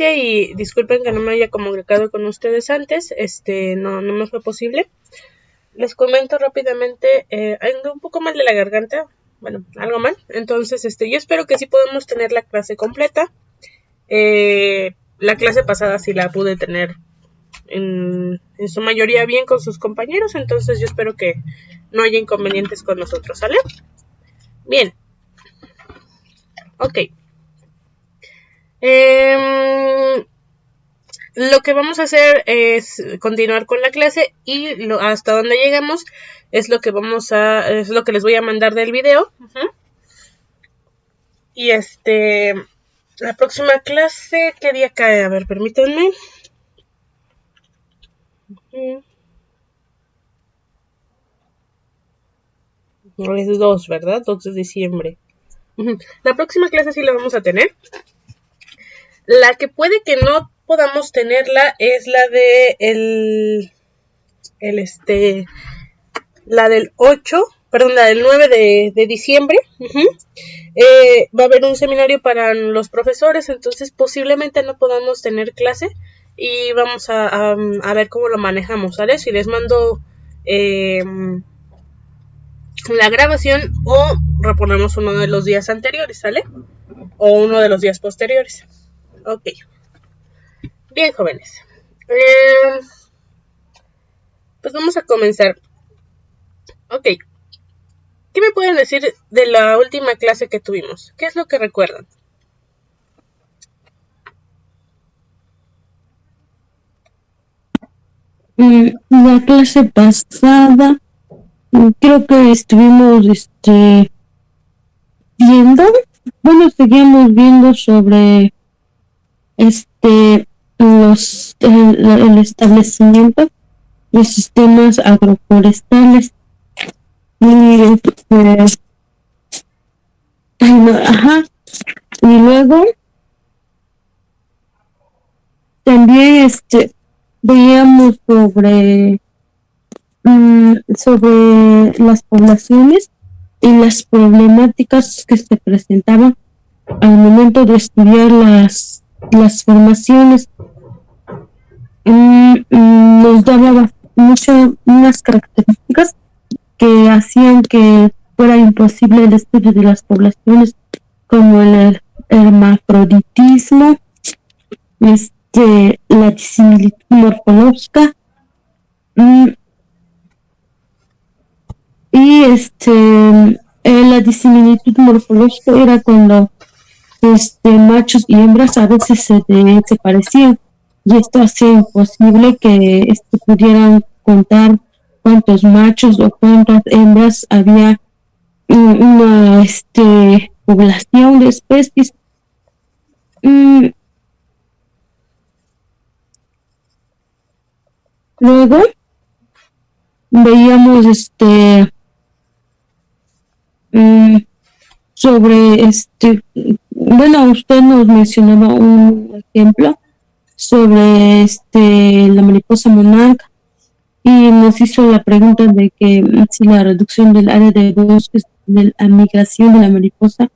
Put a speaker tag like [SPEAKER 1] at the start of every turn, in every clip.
[SPEAKER 1] paciencia y disculpen que no me haya comunicado con ustedes antes, no me fue posible. Les comento rápidamente, ando un poco mal de la garganta, bueno, algo mal, entonces yo espero que sí podamos tener la clase completa. La clase pasada sí la pude tener en su mayoría bien con sus compañeros, entonces yo espero que no haya inconvenientes con nosotros, ¿sale? Bien. Ok. Lo que vamos a hacer es continuar con la clase y hasta donde lleguemos es lo que les voy a mandar del video. Y la próxima clase, ¿qué día cae? A ver, permítanme. Es 2, ¿verdad? 2 de diciembre. La próxima clase sí la vamos a tener. La que puede que no podamos tenerla es la de la del 8, perdón, la del 9 de diciembre. Va a haber un seminario para los profesores, entonces posiblemente no podamos tener clase y vamos a ver cómo lo manejamos, ¿vale? Si les mando la grabación o reponemos uno de los días anteriores, ¿sale? O uno de los días posteriores. Ok. Bien, jóvenes. Pues vamos a comenzar. Ok. ¿Qué me pueden decir de la última clase que tuvimos? ¿Qué es lo que recuerdan?
[SPEAKER 2] La clase pasada creo que estuvimos seguíamos viendo sobre el establecimiento de sistemas agroforestales y y luego también veíamos sobre las poblaciones y las problemáticas que se presentaban al momento de estudiar las formaciones. Nos daba unas características que hacían que fuera imposible el estudio de las poblaciones, como el hermafroditismo, la disimilitud morfológica, y la disimilitud morfológica era cuando machos y hembras a veces se parecían, y esto hacía imposible que pudieran contar cuántos machos o cuántas hembras había en una población de especies. Luego veíamos sobre usted nos mencionaba un ejemplo sobre la mariposa monarca y nos hizo la pregunta de que si la reducción del área de bosques de la migración de la mariposa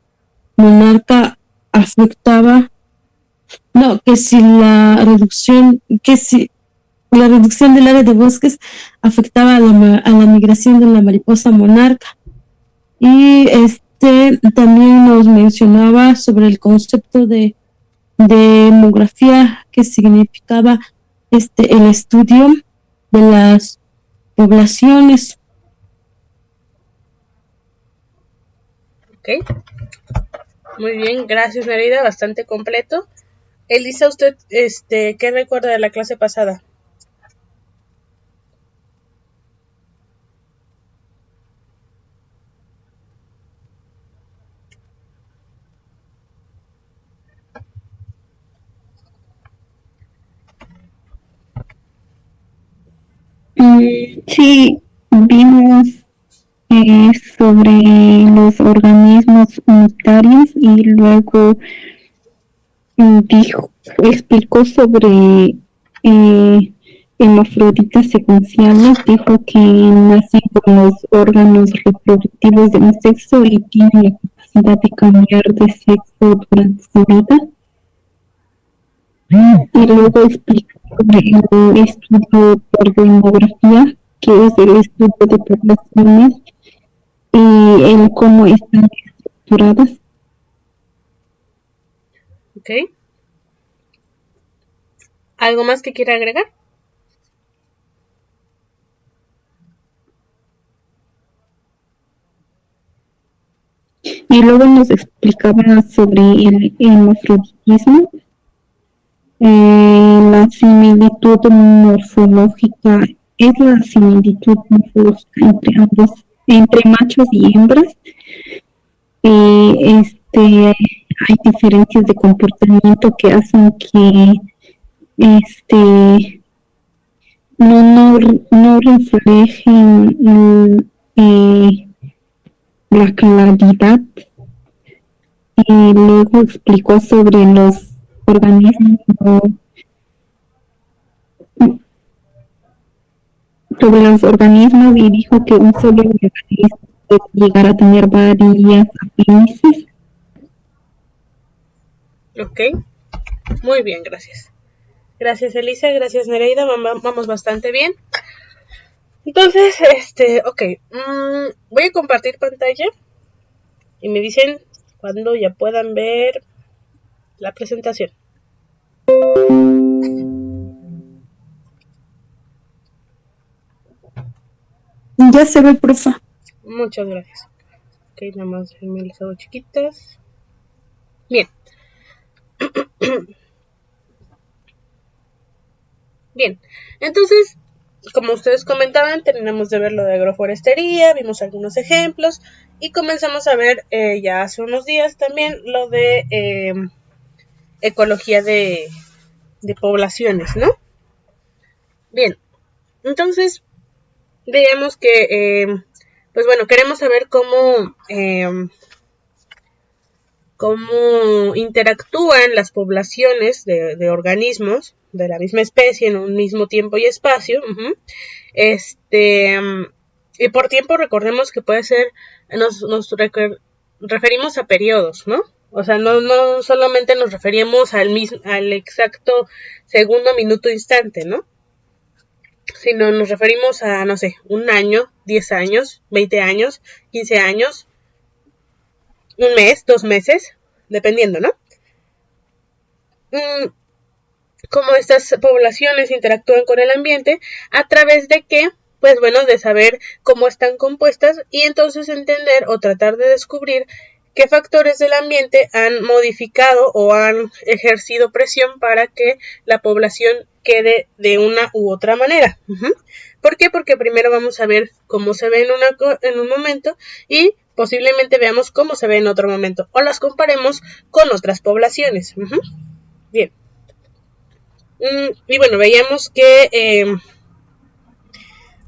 [SPEAKER 2] monarca afectaba, que si la reducción del área de bosques afectaba a la migración de la mariposa monarca. Y también nos mencionaba sobre el concepto de demografía, que significaba el estudio de las poblaciones.
[SPEAKER 1] Ok. Muy bien, gracias Nerida, bastante completo. Elisa, ¿usted qué recuerda de la clase pasada?
[SPEAKER 2] Sí, vimos sobre los organismos unitarios y luego explicó sobre hermafroditas secuenciales. Dijo que nacen con los órganos reproductivos de un sexo y tienen la capacidad de cambiar de sexo durante su vida. Y luego explica sobre el estudio por demografía, que es el estudio de poblaciones y el cómo están estructuradas.
[SPEAKER 1] Ok. ¿Algo más que quiera agregar?
[SPEAKER 2] Y luego nos explicaba sobre el hermafroditismo, la similitud morfológica, es la similitud morfológica entre ambos, entre machos y hembras. Hay diferencias de comportamiento que hacen que este no reflejen la claridad. Y luego explicó organismos sobre los organismos y dijo que un solo organismo puede llegar a tener varias apéndices.
[SPEAKER 1] Ok, muy bien, gracias. Gracias, Elisa, gracias, Nereida, vamos bastante bien. Entonces, ok, voy a compartir pantalla y me dicen cuando ya puedan ver la presentación.
[SPEAKER 2] Ya se ve, profa.
[SPEAKER 1] Muchas gracias. Ok, nada más me las hago chiquitas. Bien. Bien, entonces, como ustedes comentaban, terminamos de ver lo de agroforestería, vimos algunos ejemplos y comenzamos a ver ya hace unos días también lo de ecología de poblaciones, ¿no? Bien, entonces digamos que, pues bueno, queremos saber cómo interactúan las poblaciones de organismos de la misma especie en un mismo tiempo y espacio. Y por tiempo recordemos que puede ser, nos referimos a periodos, ¿no? O sea, no solamente nos referimos al exacto segundo, minuto, instante, ¿no? Sino nos referimos a, no sé, un año, 10 años, 20 años, 15 años, un mes, 2 meses, dependiendo, ¿no? Cómo estas poblaciones interactúan con el ambiente, a través de qué, pues bueno, de saber cómo están compuestas y entonces entender o tratar de descubrir qué factores del ambiente han modificado o han ejercido presión para que la población quede de una u otra manera. ¿Por qué? Porque primero vamos a ver cómo se ve en un momento y posiblemente veamos cómo se ve en otro momento o las comparemos con otras poblaciones. Bien. Y bueno, veíamos que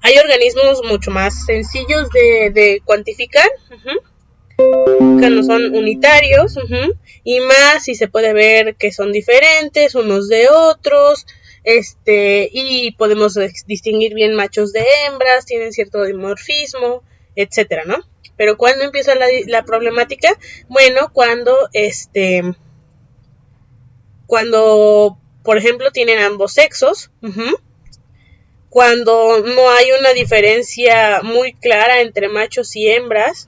[SPEAKER 1] hay organismos mucho más sencillos de cuantificar, que no son unitarios, y más si se puede ver que son diferentes unos de otros, y podemos distinguir bien machos de hembras, tienen cierto dimorfismo, etcétera, ¿no? Pero ¿cuándo empieza la problemática? Bueno, cuando, por ejemplo, tienen ambos sexos, cuando no hay una diferencia muy clara entre machos y hembras,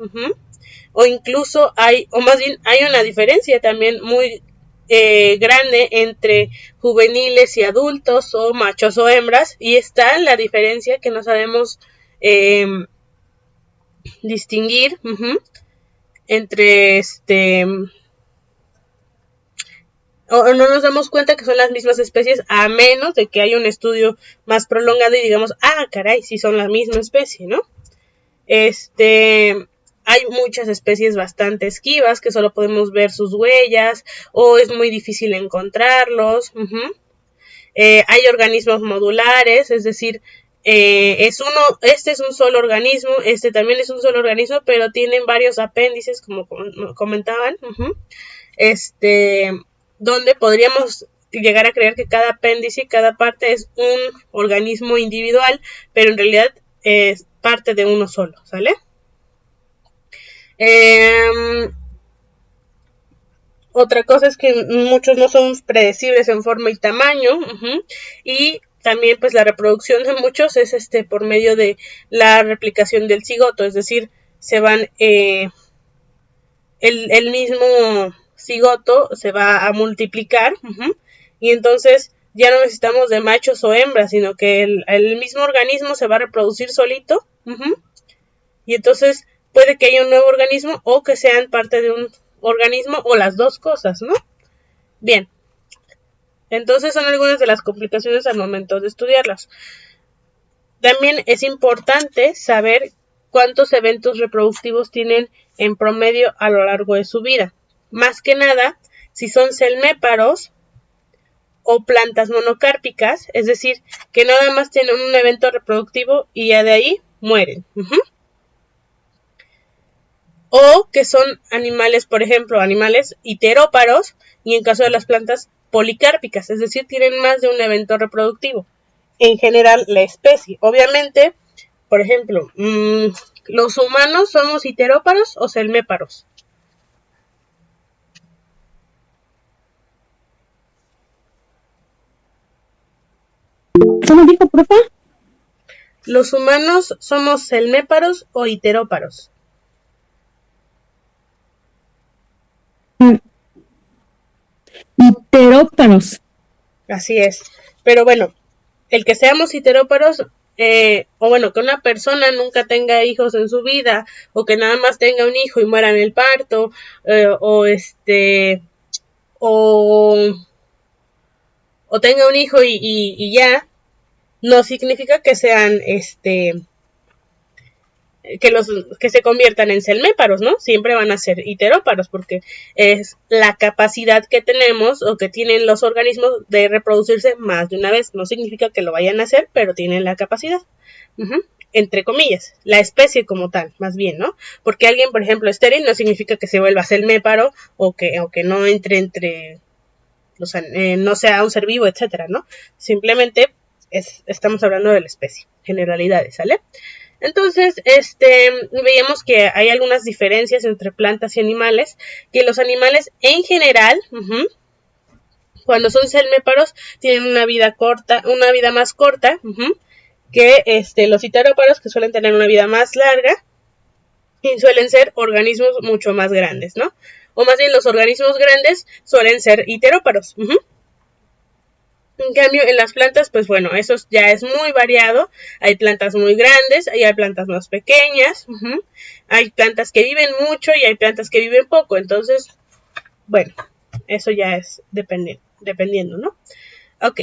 [SPEAKER 1] o incluso o más bien hay una diferencia también muy grande entre juveniles y adultos, o machos o hembras, y está la diferencia que no sabemos distinguir entre o no nos damos cuenta que son las mismas especies, a menos de que haya un estudio más prolongado y digamos, caray, sí son la misma especie, ¿no? Hay muchas especies bastante esquivas que solo podemos ver sus huellas o es muy difícil encontrarlos. Hay organismos modulares, es decir, este es un solo organismo, este también es un solo organismo, pero tienen varios apéndices, como comentaban, donde podríamos llegar a creer que cada apéndice y cada parte es un organismo individual, pero en realidad es parte de uno solo, ¿sale? Otra cosa es que muchos no son predecibles en forma y tamaño, y también pues la reproducción de muchos es por medio de la replicación del cigoto, es decir, se van el mismo cigoto se va a multiplicar, y entonces ya no necesitamos de machos o hembras, sino que el mismo organismo se va a reproducir solito, y entonces puede que haya un nuevo organismo o que sean parte de un organismo o las dos cosas, ¿no? Bien, entonces son algunas de las complicaciones al momento de estudiarlas. También es importante saber cuántos eventos reproductivos tienen en promedio a lo largo de su vida. Más que nada, si son celméparos o plantas monocárpicas, es decir, que nada más tienen un evento reproductivo y ya de ahí mueren. O que son animales, por ejemplo, animales iteróparos, y en caso de las plantas policárpicas, es decir, tienen más de un evento reproductivo. En general, la especie. Obviamente, por ejemplo, ¿los humanos somos iteróparos o celméparos?
[SPEAKER 2] ¿Cómo dijo, profe?
[SPEAKER 1] ¿Los humanos somos celméparos o iteróparos?
[SPEAKER 2] Iteróparos.
[SPEAKER 1] Así es. Pero bueno, el que seamos iteróparos, o bueno, que una persona nunca tenga hijos en su vida, o que nada más tenga un hijo y muera en el parto, o tenga un hijo y ya, no significa que sean que se conviertan en celméparos, ¿no? Siempre van a ser iteróparos porque es la capacidad que tenemos o que tienen los organismos de reproducirse más de una vez. No significa que lo vayan a hacer, pero tienen la capacidad. Entre comillas, la especie como tal, más bien, ¿no? Porque alguien, por ejemplo, estéril no significa que se vuelva celméparo o que no entre no sea un ser vivo, etcétera, ¿no? Simplemente estamos hablando de la especie, generalidades, ¿sale? Entonces, veíamos que hay algunas diferencias entre plantas y animales, que los animales en general, cuando son celméparos, tienen una vida más corta, que los iteróparos, que suelen tener una vida más larga, y suelen ser organismos mucho más grandes, ¿no? O más bien los organismos grandes suelen ser iteróparos. En cambio, en las plantas, pues bueno, eso ya es muy variado. Hay plantas muy grandes, hay plantas más pequeñas, hay plantas que viven mucho y hay plantas que viven poco. Entonces, bueno, eso ya es dependiendo, ¿no? Ok,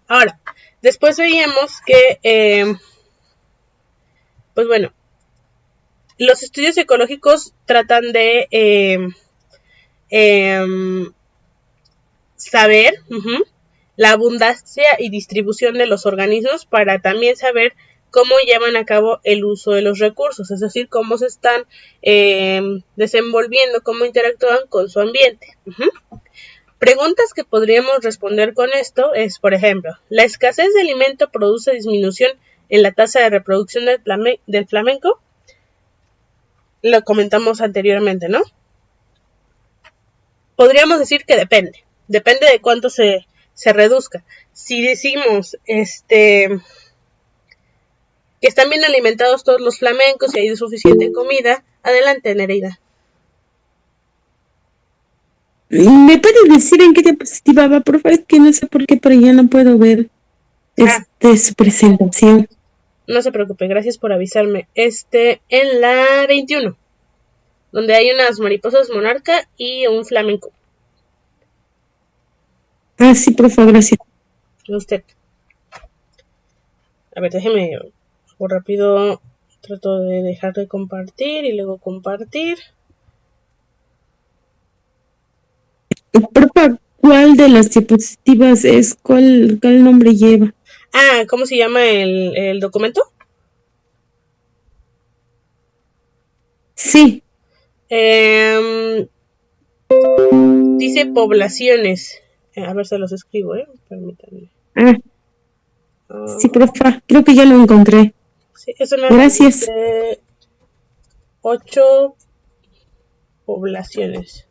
[SPEAKER 1] ahora, después veíamos que, pues bueno, los estudios ecológicos tratan de saber la abundancia y distribución de los organismos para también saber cómo llevan a cabo el uso de los recursos, es decir, cómo se están desenvolviendo, cómo interactúan con su ambiente. Preguntas que podríamos responder con esto es, por ejemplo, ¿la escasez de alimento produce disminución en la tasa de reproducción del flamenco? Lo comentamos anteriormente, ¿no? Podríamos decir que depende de cuánto se reduzca. Si decimos que están bien alimentados todos los flamencos y hay suficiente comida, adelante, Nereida.
[SPEAKER 2] ¿Me puedes decir en qué diapositiva va, por favor? Es que no sé por qué, pero ya no puedo ver su presentación.
[SPEAKER 1] No se preocupe, gracias por avisarme. En la 21, donde hay unas mariposas monarca y un flamenco.
[SPEAKER 2] Ah, sí, por favor, gracias.
[SPEAKER 1] Usted. A ver, déjeme rápido. Trato de dejar de compartir y luego compartir.
[SPEAKER 2] Por favor, ¿cuál de las diapositivas es? ¿Cuál nombre lleva?
[SPEAKER 1] Ah, ¿cómo se llama el documento?
[SPEAKER 2] Sí.
[SPEAKER 1] Dice poblaciones. A ver, se los escribo, permítanme.
[SPEAKER 2] Sí, profe, creo que ya lo encontré.
[SPEAKER 1] Sí, es una
[SPEAKER 2] Gracias.
[SPEAKER 1] De 8 poblaciones.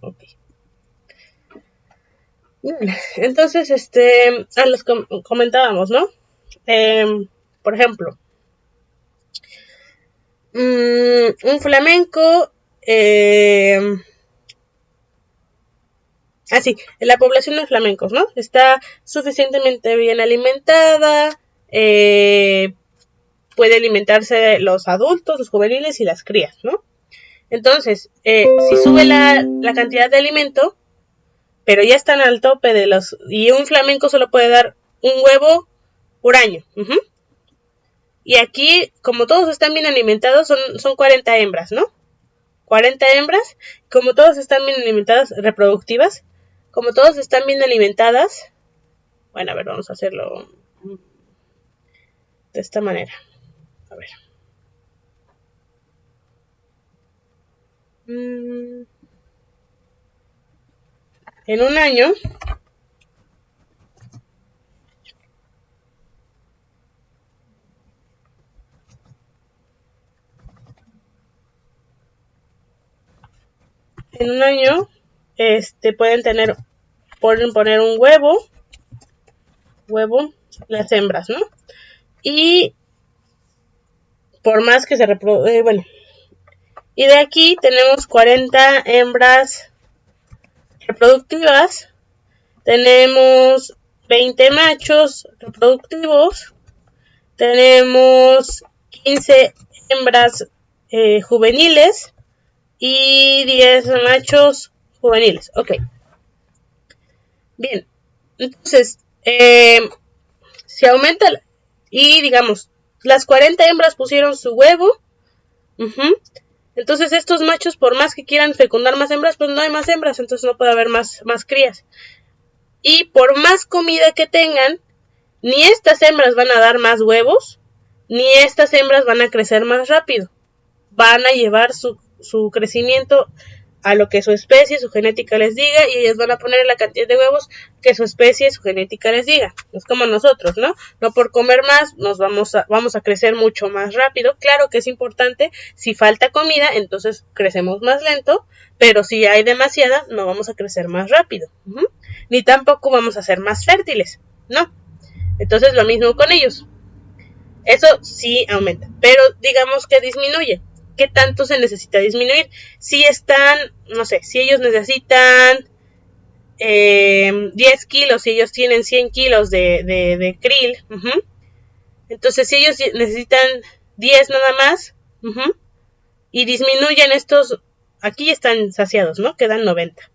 [SPEAKER 1] Ok. Bien, entonces, les comentábamos, ¿no? Por ejemplo, un flamenco, la población de flamencos, ¿no? Está suficientemente bien alimentada, puede alimentarse los adultos, los juveniles y las crías, ¿no? Entonces, si sube la cantidad de alimento, pero ya están al tope de los... Y un flamenco solo puede dar un huevo por año. Y aquí, como todos están bien alimentados, son 40 hembras, ¿no? 40 hembras, como todos están bien alimentadas, reproductivas, como todos están bien alimentadas, bueno, a ver, vamos a hacerlo de esta manera. A ver. En un año, pueden poner un huevo, las hembras, ¿no? Y por más que se reproduzca, bueno, y de aquí tenemos 40 hembras reproductivas, tenemos 20 machos reproductivos, tenemos 15 hembras juveniles y 10 machos juveniles. Ok. Bien. Entonces, si aumenta y digamos, las 40 hembras pusieron su huevo. Entonces estos machos, por más que quieran fecundar más hembras, pues no hay más hembras, entonces no puede haber más crías. Y por más comida que tengan, ni estas hembras van a dar más huevos, ni estas hembras van a crecer más rápido. Van a llevar su crecimiento a lo que su especie, su genética les diga, y ellas van a poner la cantidad de huevos que su especie, su genética les diga. Es como nosotros, ¿no? No por comer más nos vamos a crecer mucho más rápido. Claro que es importante, si falta comida, entonces crecemos más lento, pero si hay demasiada, no vamos a crecer más rápido. Ni tampoco vamos a ser más fértiles, ¿no? Entonces lo mismo con ellos. Eso sí aumenta, pero digamos que disminuye. ¿Qué tanto se necesita disminuir? Si están, no sé, si ellos necesitan 10 kilos, si ellos tienen 100 kilos de krill, entonces si ellos necesitan 10 nada más, y disminuyen estos, aquí están saciados, ¿no? Quedan 90.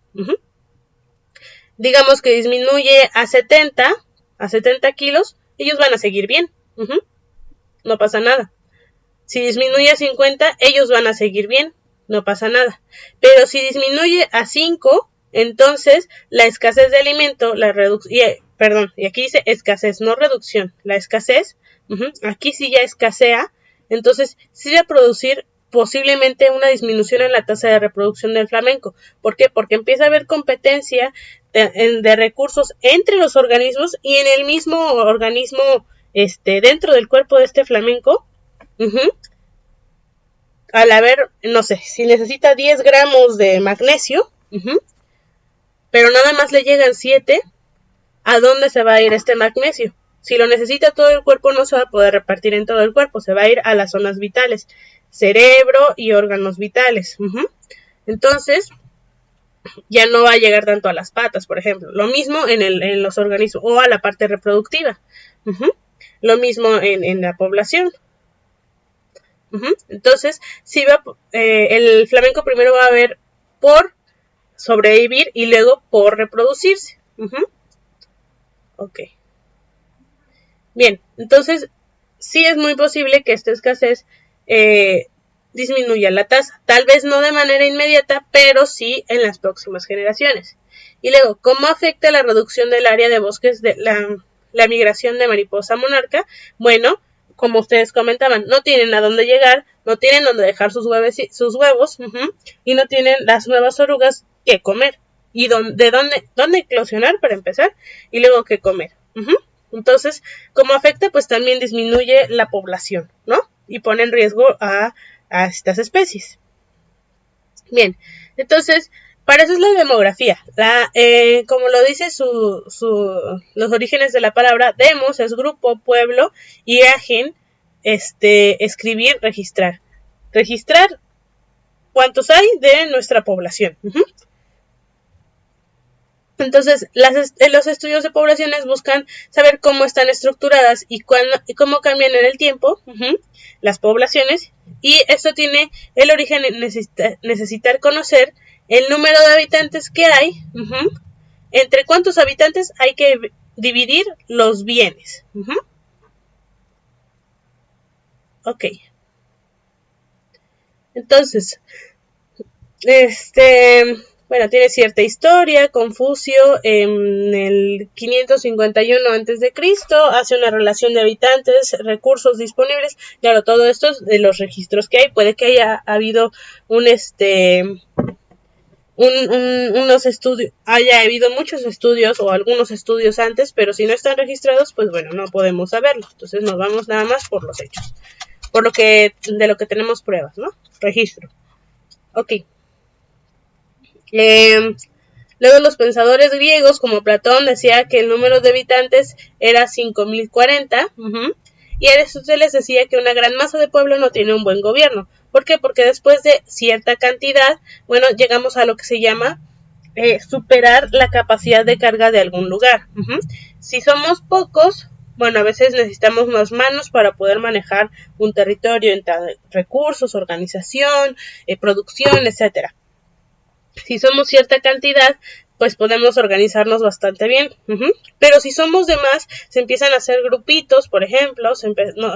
[SPEAKER 1] Digamos que disminuye a 70 kilos, ellos van a seguir bien. No pasa nada. Si disminuye a 50, ellos van a seguir bien, no pasa nada. Pero si disminuye a 5, entonces la escasez de alimento, y aquí dice escasez, no reducción, la escasez, aquí sí ya escasea, entonces sí va a producir posiblemente una disminución en la tasa de reproducción del flamenco. ¿Por qué? Porque empieza a haber competencia de recursos entre los organismos y en el mismo organismo, dentro del cuerpo de este flamenco. Al haber, no sé, si necesita 10 gramos de magnesio, pero nada más le llegan 7, ¿a dónde se va a ir este magnesio? Si lo necesita todo el cuerpo, no se va a poder repartir en todo el cuerpo, se va a ir a las zonas vitales, cerebro y órganos vitales. Entonces, ya no va a llegar tanto a las patas, por ejemplo. Lo mismo en los organismos, o a la parte reproductiva. Lo mismo en la población. Entonces, si el flamenco primero va a ver por sobrevivir y luego por reproducirse. Ok. Bien, entonces sí es muy posible que esta escasez disminuya la tasa. Tal vez no de manera inmediata, pero sí en las próximas generaciones. Y luego, ¿cómo afecta la reducción del área de bosques de la migración de mariposa monarca? Bueno, como ustedes comentaban, no tienen a dónde llegar, no tienen dónde dejar sus huevos, y no tienen las nuevas orugas que comer. ¿Y dónde eclosionar para empezar? Y luego qué comer. Entonces, ¿cómo afecta? Pues también disminuye la población, ¿no? Y pone en riesgo a estas especies. Bien, entonces, Para eso es la demografía. Como lo dice los orígenes de la palabra, demos es grupo, pueblo, y agen, escribir, registrar. Registrar cuántos hay de nuestra población. Entonces, los estudios de poblaciones buscan saber cómo están estructuradas y cómo cambian en el tiempo las poblaciones, y esto tiene el origen en necesitar conocer el número de habitantes que hay, entre cuántos habitantes hay que dividir los bienes. Ok. Entonces, bueno, tiene cierta historia. Confucio en el 551 a.C. hace una relación de habitantes, recursos disponibles. Claro, todo esto es de los registros que hay. Puede que haya habido unos estudios, haya habido muchos estudios o algunos estudios antes, pero si no están registrados, pues bueno, no podemos saberlo. Entonces nos vamos nada más por los hechos, de lo que tenemos pruebas, ¿no? Registro. Ok. Luego los pensadores griegos como Platón decía que el número de habitantes era 5040, y Aristóteles decía que una gran masa de pueblo no tiene un buen gobierno. ¿Por qué? Porque después de cierta cantidad, bueno, llegamos a lo que se llama superar la capacidad de carga de algún lugar. Si somos pocos, bueno, a veces necesitamos más manos para poder manejar un territorio en recursos, organización, producción, etcétera. Si somos cierta cantidad, pues podemos organizarnos bastante bien. Pero si somos de más, se empiezan a hacer grupitos, por ejemplo,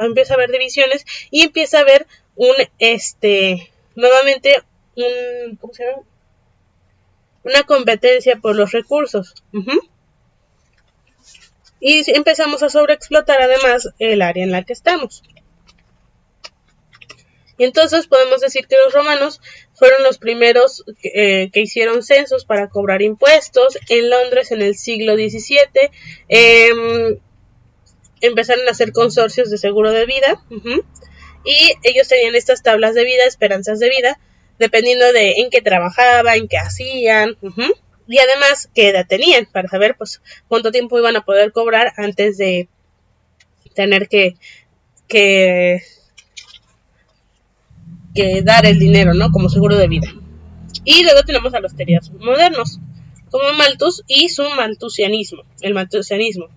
[SPEAKER 1] empieza a haber divisiones y empieza a haber nuevamente ¿cómo se llama? Una competencia por los recursos. Y empezamos a sobreexplotar además el área en la que estamos. Y entonces podemos decir que los romanos fueron los primeros que hicieron censos para cobrar impuestos. En Londres, en el siglo XVII, empezaron a hacer consorcios de seguro de vida. Y ellos tenían estas tablas de vida, esperanzas de vida, dependiendo de en qué trabajaban, en qué hacían. Y además, qué edad tenían, para saber pues cuánto tiempo iban a poder cobrar antes de tener que dar el dinero, ¿no? Como seguro de vida. Y luego tenemos a los teóricos modernos, como Malthus y su malthusianismo, el malthusianismo.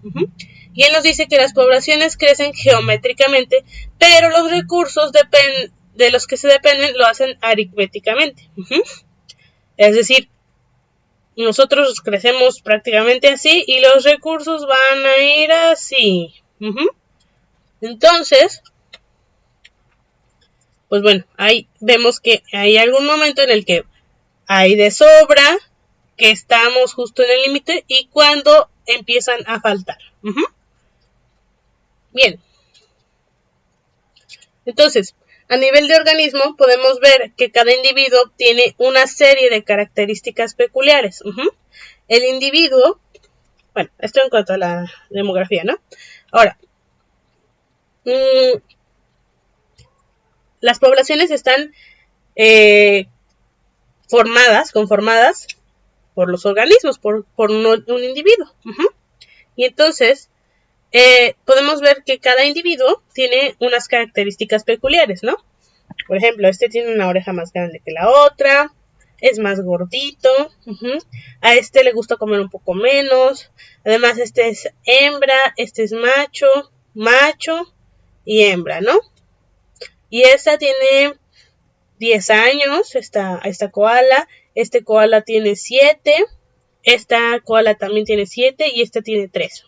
[SPEAKER 1] Y él nos dice que las poblaciones crecen geométricamente, pero los recursos de los que se dependen lo hacen aritméticamente. Es decir, nosotros crecemos prácticamente así y los recursos van a ir así. Entonces, pues bueno, ahí vemos que hay algún momento en el que hay de sobra, que estamos justo en el límite, y cuando empiezan a faltar. Bien. Entonces, a nivel de organismo podemos ver que cada individuo tiene una serie de características peculiares. El individuo, bueno, esto en cuanto a la demografía, ¿no? Ahora, las poblaciones están conformadas por los organismos, por un individuo. Y entonces podemos ver que cada individuo tiene unas características peculiares, ¿no? Por ejemplo, este tiene una oreja más grande que la otra, es más gordito, a este le gusta comer un poco menos, además este es hembra, este es macho y hembra, ¿no? Y esta tiene 10 años, esta koala, este koala tiene 7, esta koala también tiene 7 y esta tiene 3.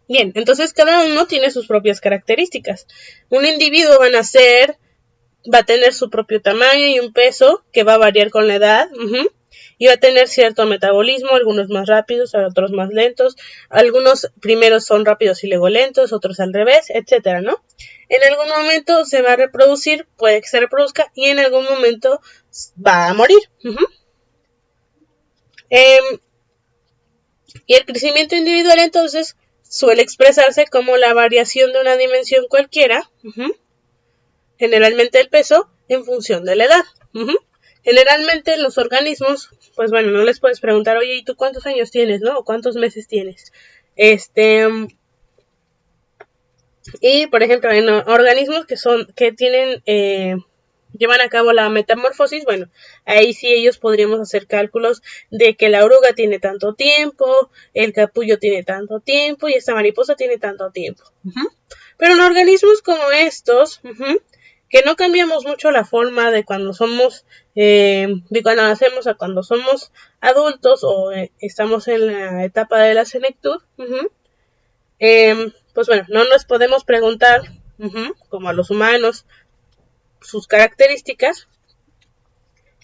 [SPEAKER 1] Bien, entonces cada uno tiene sus propias características. Un individuo va a tener su propio tamaño y un peso que va a variar con la edad, y va a tener cierto metabolismo, algunos más rápidos, otros más lentos, algunos primeros son rápidos y luego lentos, otros al revés, etcétera, ¿no? En algún momento se va a reproducir, puede que se reproduzca, y en algún momento va a morir. Y el crecimiento individual entonces suele expresarse como la variación de una dimensión cualquiera, generalmente el peso, en función de la edad. Generalmente los organismos, pues bueno, no les puedes preguntar, oye, ¿y tú cuántos años tienes, no? ¿O cuántos meses tienes? Y por ejemplo, en organismos que tienen, llevan a cabo la metamorfosis, bueno, ahí sí ellos podríamos hacer cálculos de que la oruga tiene tanto tiempo, el capullo tiene tanto tiempo y esta mariposa tiene tanto tiempo. Pero en organismos como estos, que no cambiamos mucho la forma de cuando somos, de cuando nacemos a cuando somos adultos o estamos en la etapa de la senectud, pues bueno, no nos podemos preguntar, como a los humanos, sus características.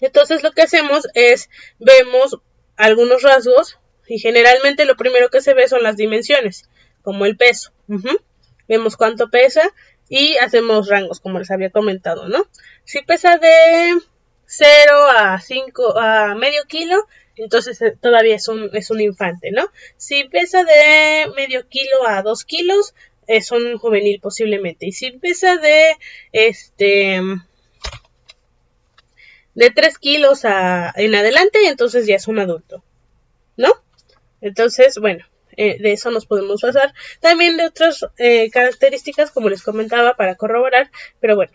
[SPEAKER 1] Entonces lo que hacemos es, vemos algunos rasgos y generalmente lo primero que se ve son las dimensiones, como el peso. Vemos cuánto pesa y hacemos rangos, como les había comentado, ¿no? Si pesa de 0 a 5 a medio kilo, entonces todavía es un infante, ¿no? Si pesa de medio kilo a 2 kilos, es un juvenil posiblemente. Y si pesa de 3 kilos en adelante, entonces ya es un adulto, ¿no? Entonces, bueno, de eso nos podemos basar. También de otras características, como les comentaba, para corroborar, pero bueno.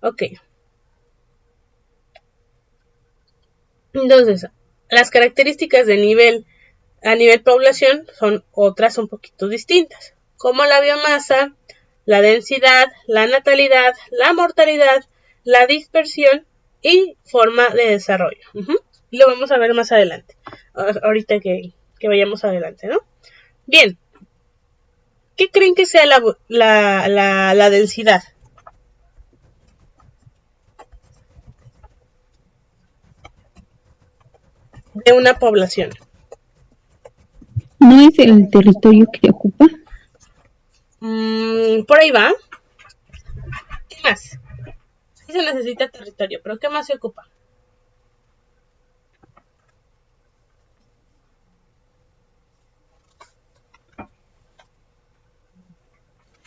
[SPEAKER 1] Ok. Entonces, las características a nivel población son otras un poquito distintas, como la biomasa, la densidad, la natalidad, la mortalidad, la dispersión y forma de desarrollo. Y lo vamos a ver más adelante, ahorita que vayamos adelante, ¿no? Bien, ¿qué creen que sea la densidad? De una población.
[SPEAKER 2] ¿No es el territorio que ocupa?
[SPEAKER 1] Por ahí va. ¿Qué más? Sí se necesita territorio, pero ¿qué más se ocupa?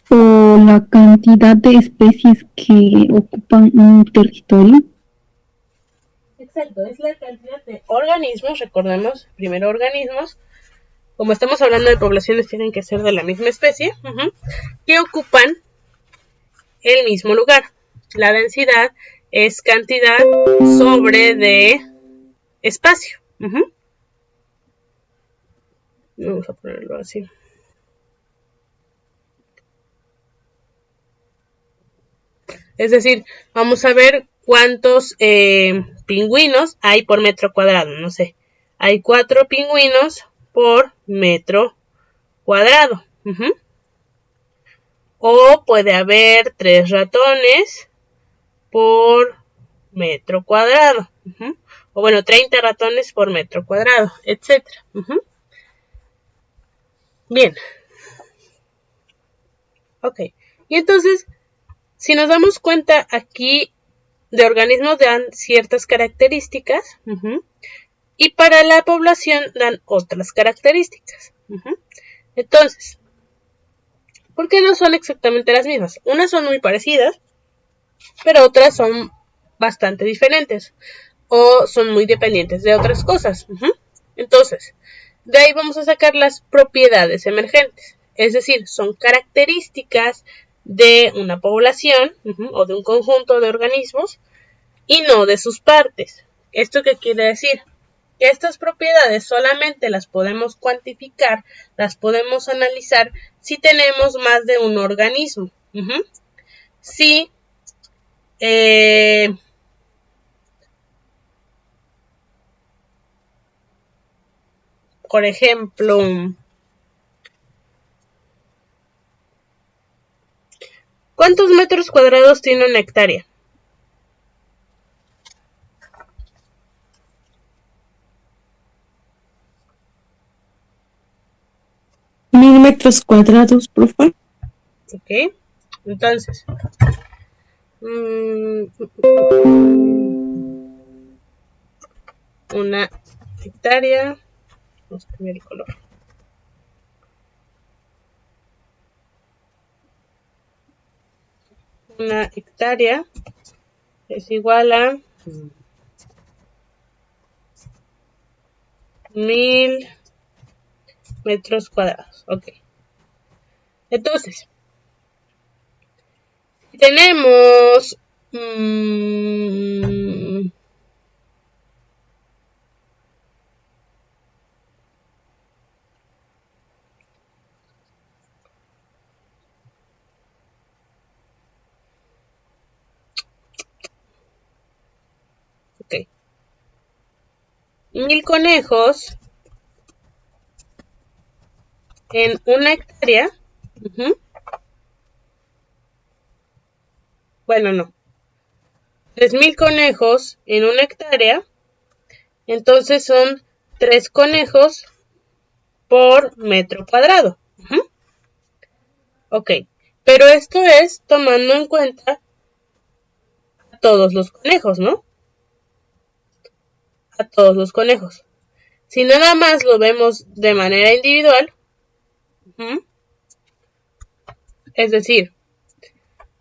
[SPEAKER 2] ¿O la cantidad de especies que ocupan un territorio?
[SPEAKER 1] Exacto, es la cantidad de organismos, recordemos, primero organismos, como estamos hablando de poblaciones, tienen que ser de la misma especie, que ocupan el mismo lugar. La densidad es cantidad sobre de espacio. Vamos a ponerlo así. Es decir, vamos a ver cuántos pingüinos hay por metro cuadrado. No sé, hay 4 pingüinos por metro cuadrado. O puede haber 3 ratones por metro cuadrado. O bueno, 30 ratones por metro cuadrado, etc. Bien. Ok. Y entonces, si nos damos cuenta aquí de organismos dan ciertas características y para la población dan otras características. Entonces, ¿por qué no son exactamente las mismas? Unas son muy parecidas, pero otras son bastante diferentes o son muy dependientes de otras cosas. Entonces, de ahí vamos a sacar las propiedades emergentes, es decir, son características de una población o de un conjunto de organismos y no de sus partes. ¿Esto qué quiere decir? Que estas propiedades solamente las podemos cuantificar, las podemos analizar si tenemos más de un organismo. Si por ejemplo, ¿cuántos metros cuadrados tiene una hectárea?
[SPEAKER 2] ¿1000 metros cuadrados, profe?
[SPEAKER 1] Ok, entonces, una hectárea, vamos a cambiar el color. una hectárea es igual a 1000 metros cuadrados. Ok. Entonces, tenemos ok, 1000 conejos en una hectárea. Bueno, no. 3000 conejos en una hectárea. Entonces son 3 conejos por metro cuadrado. Ok. Pero esto es tomando en cuenta a todos los conejos, ¿no? A todos los conejos. Si nada más lo vemos de manera individual, es decir,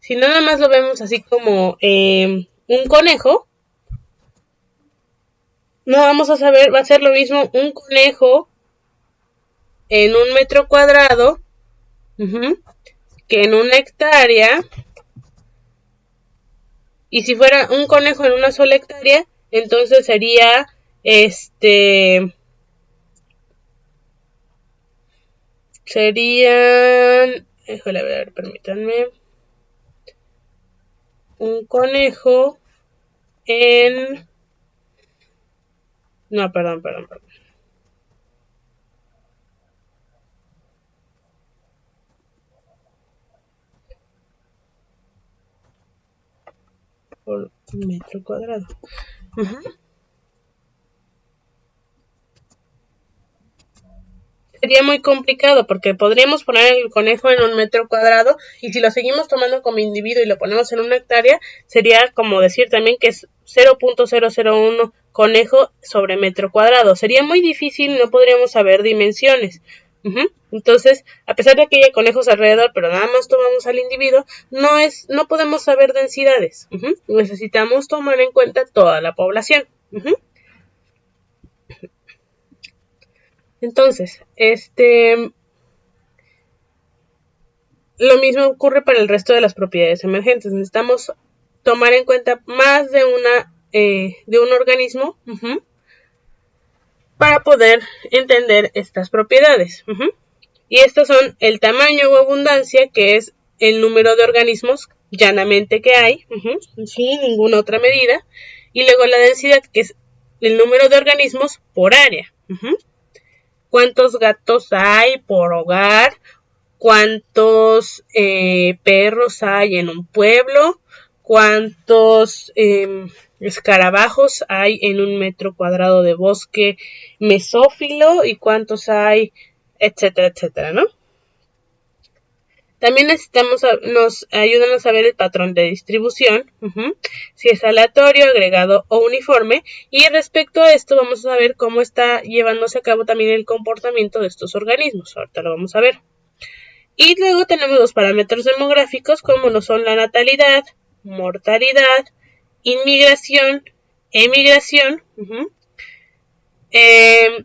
[SPEAKER 1] si nada más lo vemos así como un conejo, no vamos a saber, va a ser lo mismo un conejo en un metro cuadrado que en una hectárea. Y si fuera un conejo en una sola hectárea, entonces sería serían, híjole, a ver, permítanme, un conejo en, no, perdón, por metro cuadrado. Sería muy complicado porque podríamos poner el conejo en un metro cuadrado y si lo seguimos tomando como individuo y lo ponemos en una hectárea, sería como decir también que es 0.001 conejo sobre metro cuadrado. Sería muy difícil, no podríamos saber dimensiones. Entonces, a pesar de que haya conejos alrededor, pero nada más tomamos al individuo, no podemos saber densidades. Necesitamos tomar en cuenta toda la población. Entonces, lo mismo ocurre para el resto de las propiedades emergentes. Necesitamos tomar en cuenta más de un organismo para poder entender estas propiedades. Y estas son el tamaño o abundancia, que es el número de organismos llanamente que hay, sin ninguna otra medida. Y luego la densidad, que es el número de organismos por área. ¿Cuántos gatos hay por hogar? ¿Cuántos perros hay en un pueblo? ¿Cuántos escarabajos hay en un metro cuadrado de bosque mesófilo? ¿Y cuántos hay? Etcétera, etcétera, ¿no? También nos ayudan a saber el patrón de distribución, si es aleatorio, agregado o uniforme. Y respecto a esto vamos a saber cómo está llevándose a cabo también el comportamiento de estos organismos. Ahorita lo vamos a ver. Y luego tenemos los parámetros demográficos como lo son la natalidad, mortalidad, inmigración, emigración,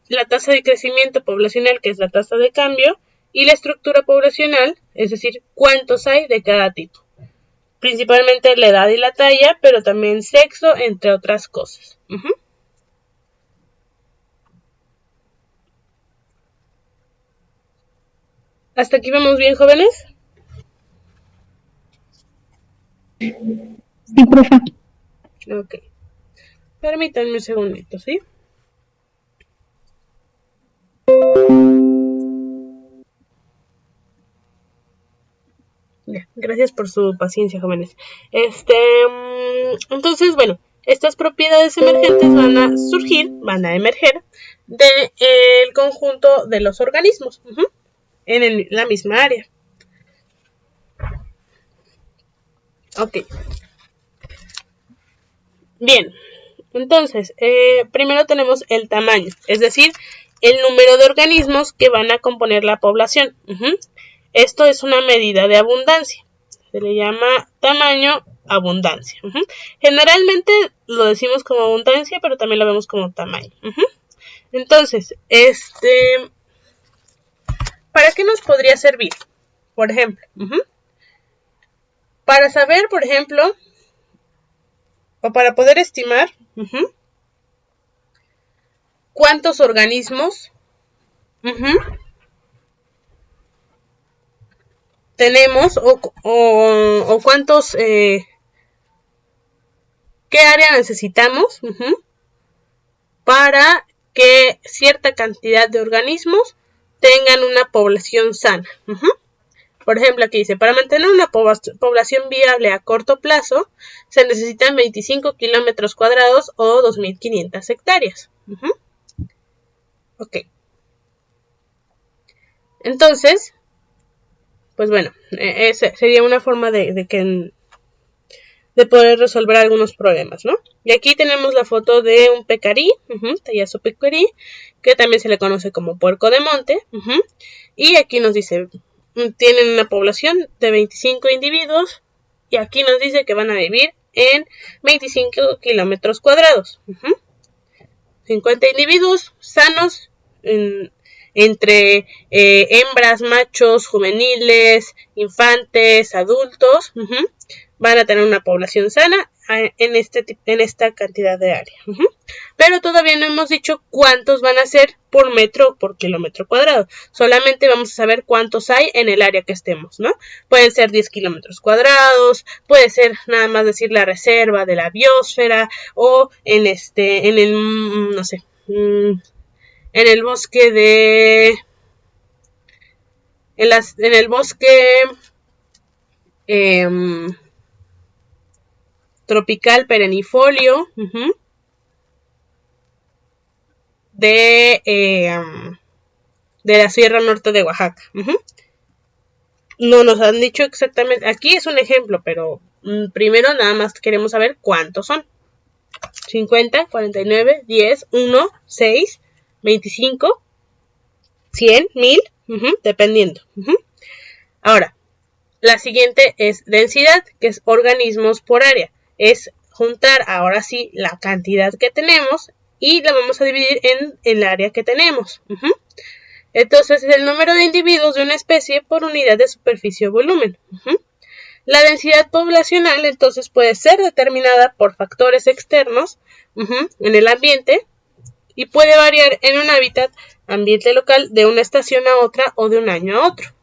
[SPEAKER 1] la tasa de crecimiento poblacional, que es la tasa de cambio, y la estructura poblacional, es decir, cuántos hay de cada tipo. Principalmente la edad y la talla, pero también sexo, entre otras cosas. ¿Hasta aquí vamos bien, jóvenes?
[SPEAKER 2] Sí, profe.
[SPEAKER 1] Ok. Permítanme un segundito, ¿sí? Ya, gracias por su paciencia, jóvenes. Entonces, bueno, estas propiedades emergentes van a surgir, van a emerger del conjunto de los organismos en la misma área. Ok. Bien, entonces, primero tenemos el tamaño, es decir, el número de organismos que van a componer la población. Esto es una medida de abundancia. Se le llama tamaño abundancia. Generalmente lo decimos como abundancia, pero también lo vemos como tamaño. Entonces, ¿para qué nos podría servir? Por ejemplo, para saber, por ejemplo, o para poder estimar cuántos organismos tenemos o cuántos, qué área necesitamos para que cierta cantidad de organismos tengan una población sana. Por ejemplo, aquí dice, para mantener una población viable a corto plazo, se necesitan 25 kilómetros cuadrados o 2.500 hectáreas. Ok. Entonces, pues bueno, esa sería una forma de poder resolver algunos problemas, ¿no? Y aquí tenemos la foto de un pecarí, Tallazo pecarí, que también se le conoce como puerco de monte, y aquí nos dice, tienen una población de 25 individuos, y aquí nos dice que van a vivir en 25 kilómetros cuadrados. 50 individuos sanos, entre hembras, machos, juveniles, infantes, adultos, van a tener una población sana en esta cantidad de área. Pero todavía no hemos dicho cuántos van a ser por metro o por kilómetro cuadrado. Solamente vamos a saber cuántos hay en el área que estemos, ¿no? Pueden ser 10 kilómetros cuadrados, puede ser nada más decir la reserva de la biosfera o en el, no sé, en el bosque de... En el bosque tropical perennifolio de la Sierra Norte de Oaxaca. No nos han dicho exactamente, aquí es un ejemplo, pero primero nada más queremos saber cuántos son. 50, 49, 10, 1, 6, 25, 100, 1000, dependiendo. Ahora, la siguiente es densidad, que es organismos por área. Es juntar ahora sí la cantidad que tenemos y la vamos a dividir en el área que tenemos. Entonces es el número de individuos de una especie por unidad de superficie o volumen. La densidad poblacional entonces puede ser determinada por factores externos en el ambiente y puede variar en un hábitat, ambiente local, de una estación a otra o de un año a otro.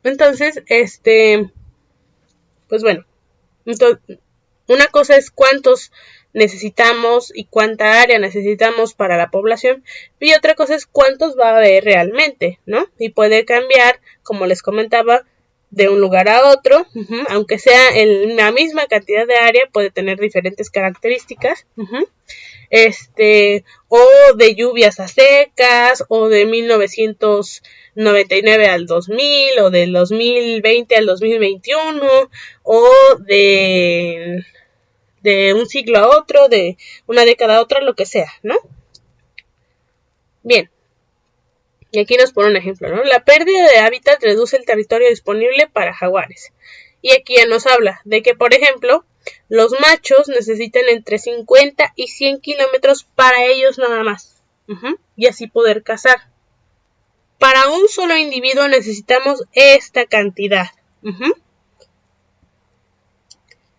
[SPEAKER 1] Entonces, pues bueno, entonces, una cosa es cuántos necesitamos y cuánta área necesitamos para la población, y otra cosa es cuántos va a haber realmente, ¿no? Y puede cambiar, como les comentaba, de un lugar a otro, aunque sea en la misma cantidad de área, puede tener diferentes características, o de lluvias a secas, o de 1999 al 2000, o del 2020 al 2021, o de un siglo a otro, de una década a otra, lo que sea, ¿no? Bien. Y aquí nos pone un ejemplo, ¿no? La pérdida de hábitat reduce el territorio disponible para jaguares. Y aquí ya nos habla de que, por ejemplo, los machos necesitan entre 50 y 100 kilómetros para ellos nada más. Y así poder cazar. Para un solo individuo necesitamos esta cantidad.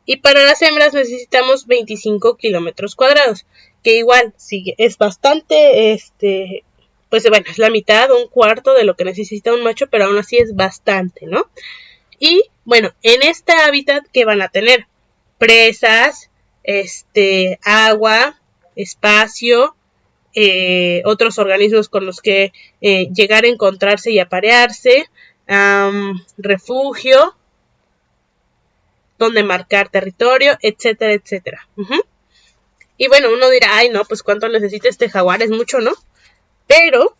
[SPEAKER 1] Y para las hembras necesitamos 25 kilómetros cuadrados. Que igual, sí, es bastante, pues bueno, es la mitad, un cuarto de lo que necesita un macho, pero aún así es bastante, ¿no? Y bueno, en este hábitat, ¿qué van a tener? Presas, agua, espacio, otros organismos con los que llegar a encontrarse y aparearse, refugio, donde marcar territorio, etcétera, etcétera. Y bueno, uno dirá, ay no, pues cuánto necesita este jaguar, es mucho, ¿no? Pero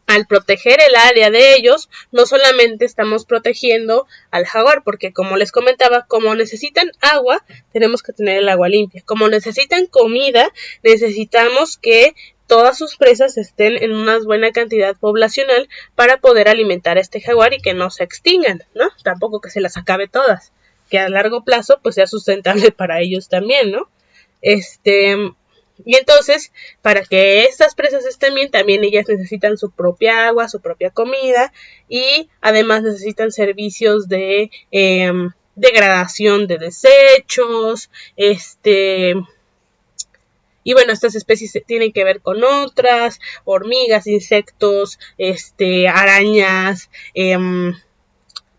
[SPEAKER 1] al proteger el área de ellos, no solamente estamos protegiendo al jaguar, porque como les comentaba, como necesitan agua, tenemos que tener el agua limpia. Como necesitan comida, necesitamos que todas sus presas estén en una buena cantidad poblacional para poder alimentar a este jaguar y que no se extingan, ¿no? Tampoco que se las acabe todas, que a largo plazo pues sea sustentable para ellos también, ¿no? Y entonces, para que estas presas estén bien, también ellas necesitan su propia agua, su propia comida y además necesitan servicios de degradación de desechos, y bueno, estas especies tienen que ver con otras, hormigas, insectos, arañas,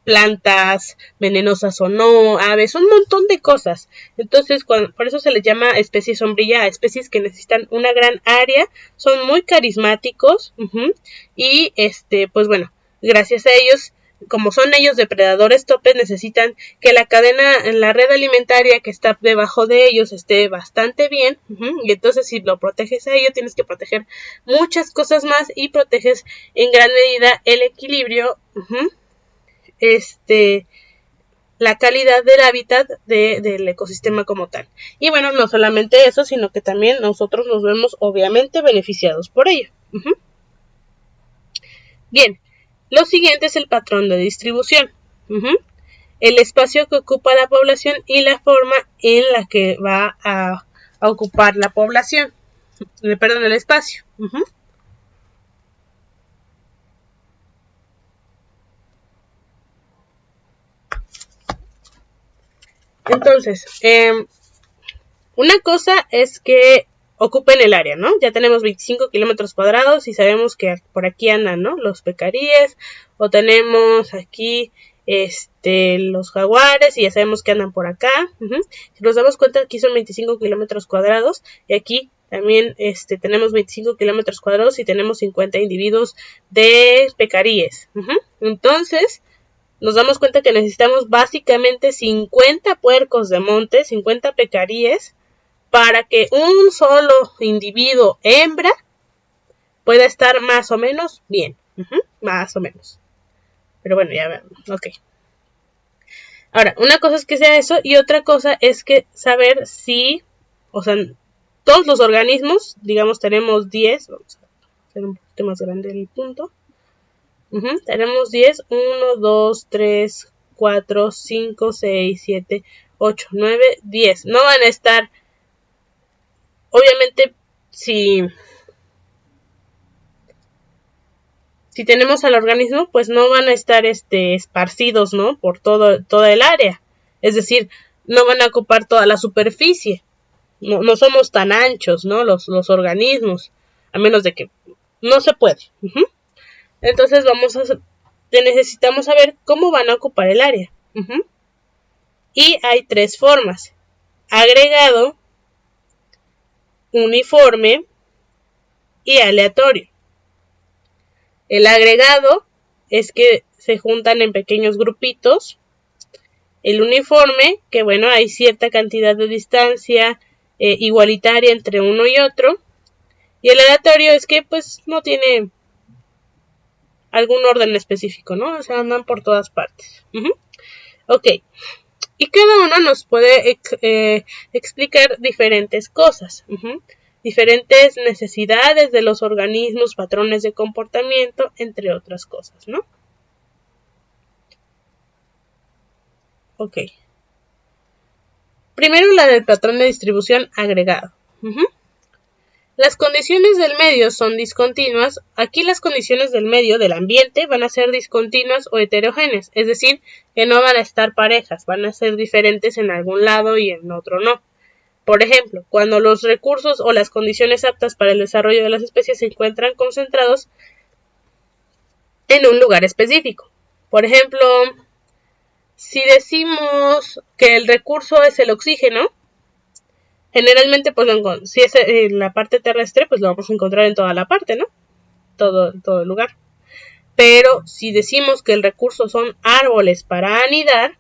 [SPEAKER 1] plantas venenosas o no, aves, un montón de cosas. Entonces, por eso se les llama especies sombrilla a especies que necesitan una gran área, son muy carismáticos, y pues bueno, gracias a ellos, como son ellos depredadores topes, necesitan que la cadena en la red alimentaria que está debajo de ellos esté bastante bien, y entonces si lo proteges a ellos tienes que proteger muchas cosas más y proteges en gran medida el equilibrio, la calidad del hábitat del ecosistema como tal. Y bueno, no solamente eso, sino que también nosotros nos vemos obviamente beneficiados por ello. Bien, lo siguiente es el patrón de distribución. El espacio que ocupa la población y la forma en la que va a ocupar la población. Perdón, el espacio. Entonces, una cosa es que ocupen el área, ¿no? Ya tenemos 25 kilómetros cuadrados y sabemos que por aquí andan, ¿no? Los pecaríes, o tenemos aquí los jaguares y ya sabemos que andan por acá. Si nos damos cuenta, aquí son 25 kilómetros cuadrados y aquí también tenemos 25 kilómetros cuadrados y tenemos 50 individuos de pecaríes. Entonces, nos damos cuenta que necesitamos básicamente 50 puercos de monte, 50 pecaríes, para que un solo individuo hembra pueda estar más o menos bien. Más o menos. Pero bueno, ya veamos. Ok. Ahora, una cosa es que sea eso y otra cosa es que saber si, o sea, todos los organismos, digamos tenemos 10, vamos a hacer un poquito más grande el punto. Tenemos 10, 1, 2, 3, 4, 5, 6, 7, 8, 9, 10. No van a estar, obviamente, si tenemos al organismo, pues no van a estar esparcidos, ¿no? Por toda el área. Es decir, no van a ocupar toda la superficie. No somos tan anchos, ¿no? Los organismos. A menos de que no se puede. Entonces necesitamos saber cómo van a ocupar el área. Y hay 3 formas: agregado, uniforme y aleatorio. El agregado es que se juntan en pequeños grupitos. El uniforme, que bueno, hay cierta cantidad de distancia igualitaria entre uno y otro. Y el aleatorio es que pues no tiene algún orden específico, ¿no? O sea, andan por todas partes. Ok. Y cada uno nos puede explicar diferentes cosas. Diferentes necesidades de los organismos, patrones de comportamiento, entre otras cosas, ¿no? Ok. Primero la del patrón de distribución agregado. Las condiciones del medio son discontinuas. Aquí las condiciones del medio, del ambiente, van a ser discontinuas o heterogéneas, es decir, que no van a estar parejas, van a ser diferentes en algún lado y en otro no. Por ejemplo, cuando los recursos o las condiciones aptas para el desarrollo de las especies se encuentran concentrados en un lugar específico. Por ejemplo, si decimos que el recurso es el oxígeno, generalmente, pues si es en la parte terrestre, pues lo vamos a encontrar en toda la parte, ¿no? Todo el lugar. Pero si decimos que el recurso son árboles para anidar,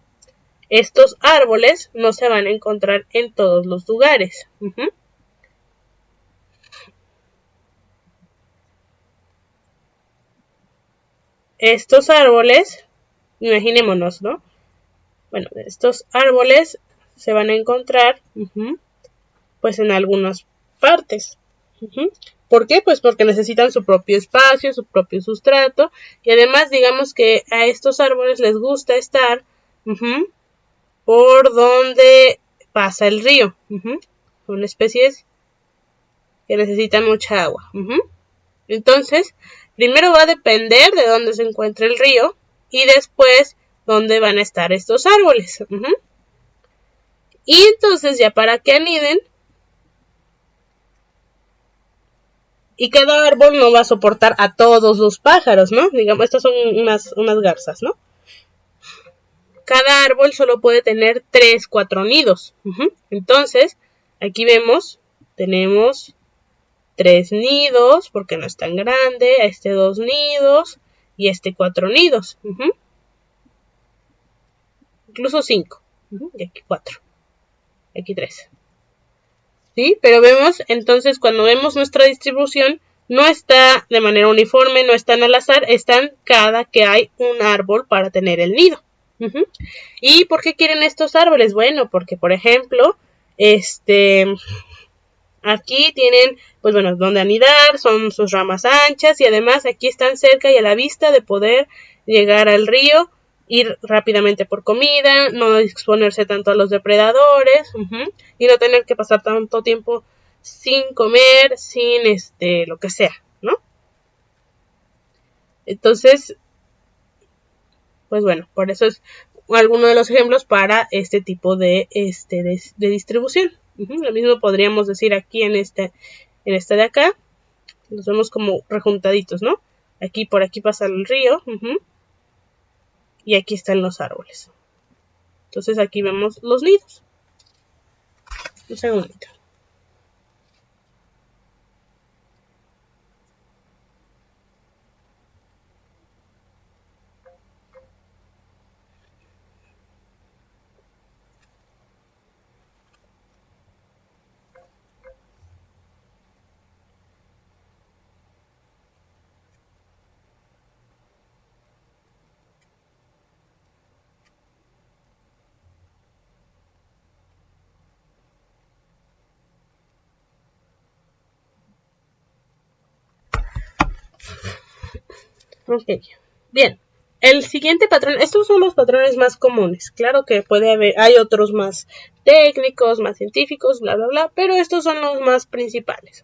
[SPEAKER 1] estos árboles no se van a encontrar en todos los lugares. estos árboles, imaginémonos, ¿no? Bueno, estos árboles se van a encontrar, pues en algunas partes. ¿Por qué? Pues porque necesitan su propio espacio, su propio sustrato, y además digamos que a estos árboles les gusta estar por donde pasa el río. Son especies que necesitan mucha agua. Entonces, primero va a depender de dónde se encuentre el río y después dónde van a estar estos árboles. Y entonces ya para que aniden, y cada árbol no va a soportar a todos los pájaros, ¿no? Digamos, estas son unas garzas, ¿no? Cada árbol solo puede tener 3, 4 nidos. Entonces, aquí vemos, tenemos 3 nidos, porque no es tan grande, este 2 nidos y este 4 nidos. Incluso 5. Y aquí 4. Aquí 3. ¿Sí? Pero vemos, entonces, cuando vemos nuestra distribución, no está de manera uniforme, no están al azar, están cada que hay un árbol para tener el nido. ¿Y por qué quieren estos árboles? Bueno, porque, por ejemplo, aquí tienen, pues bueno, donde anidar, son sus ramas anchas y además aquí están cerca y a la vista de poder llegar al río, ir rápidamente por comida, no exponerse tanto a los depredadores y no tener que pasar tanto tiempo sin comer, sin lo que sea, ¿no? Entonces, pues bueno, por eso es alguno de los ejemplos para este tipo de distribución. Lo mismo podríamos decir aquí en esta de acá. Los vemos como rejuntaditos, ¿no? Aquí por aquí pasa el río. Y aquí están los árboles. Entonces aquí vemos los nidos. Un segundito. Ok. Bien. El siguiente patrón, estos son los patrones más comunes. Claro que hay otros más técnicos, más científicos, bla, bla, bla, pero estos son los más principales.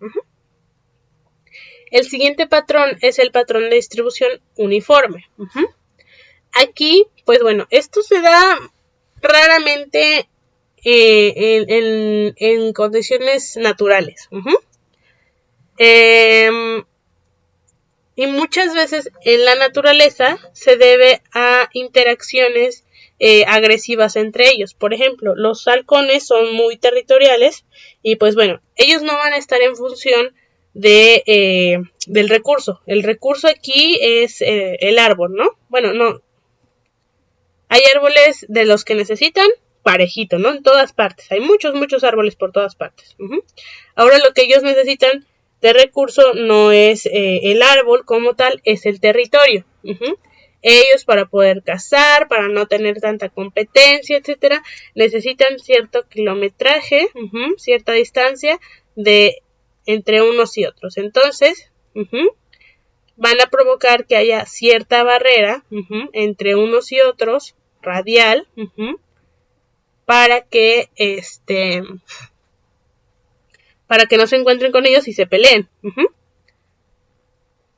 [SPEAKER 1] El siguiente patrón es el patrón de distribución uniforme. Aquí, pues bueno, esto se da raramente en condiciones naturales. Y muchas veces en la naturaleza se debe a interacciones agresivas entre ellos. Por ejemplo, los halcones son muy territoriales y pues bueno, ellos no van a estar en función del recurso. El recurso aquí es el árbol, ¿no? Bueno, no. Hay árboles de los que necesitan parejito, ¿no? En todas partes. Hay muchos, muchos árboles por todas partes. Ahora lo que ellos necesitan de recurso no es el árbol como tal, es el territorio. Ellos para poder cazar, para no tener tanta competencia, etcétera, necesitan cierto kilometraje, cierta distancia de entre unos y otros. Entonces, van a provocar que haya cierta barrera entre unos y otros, radial, para que no se encuentren con ellos y se peleen.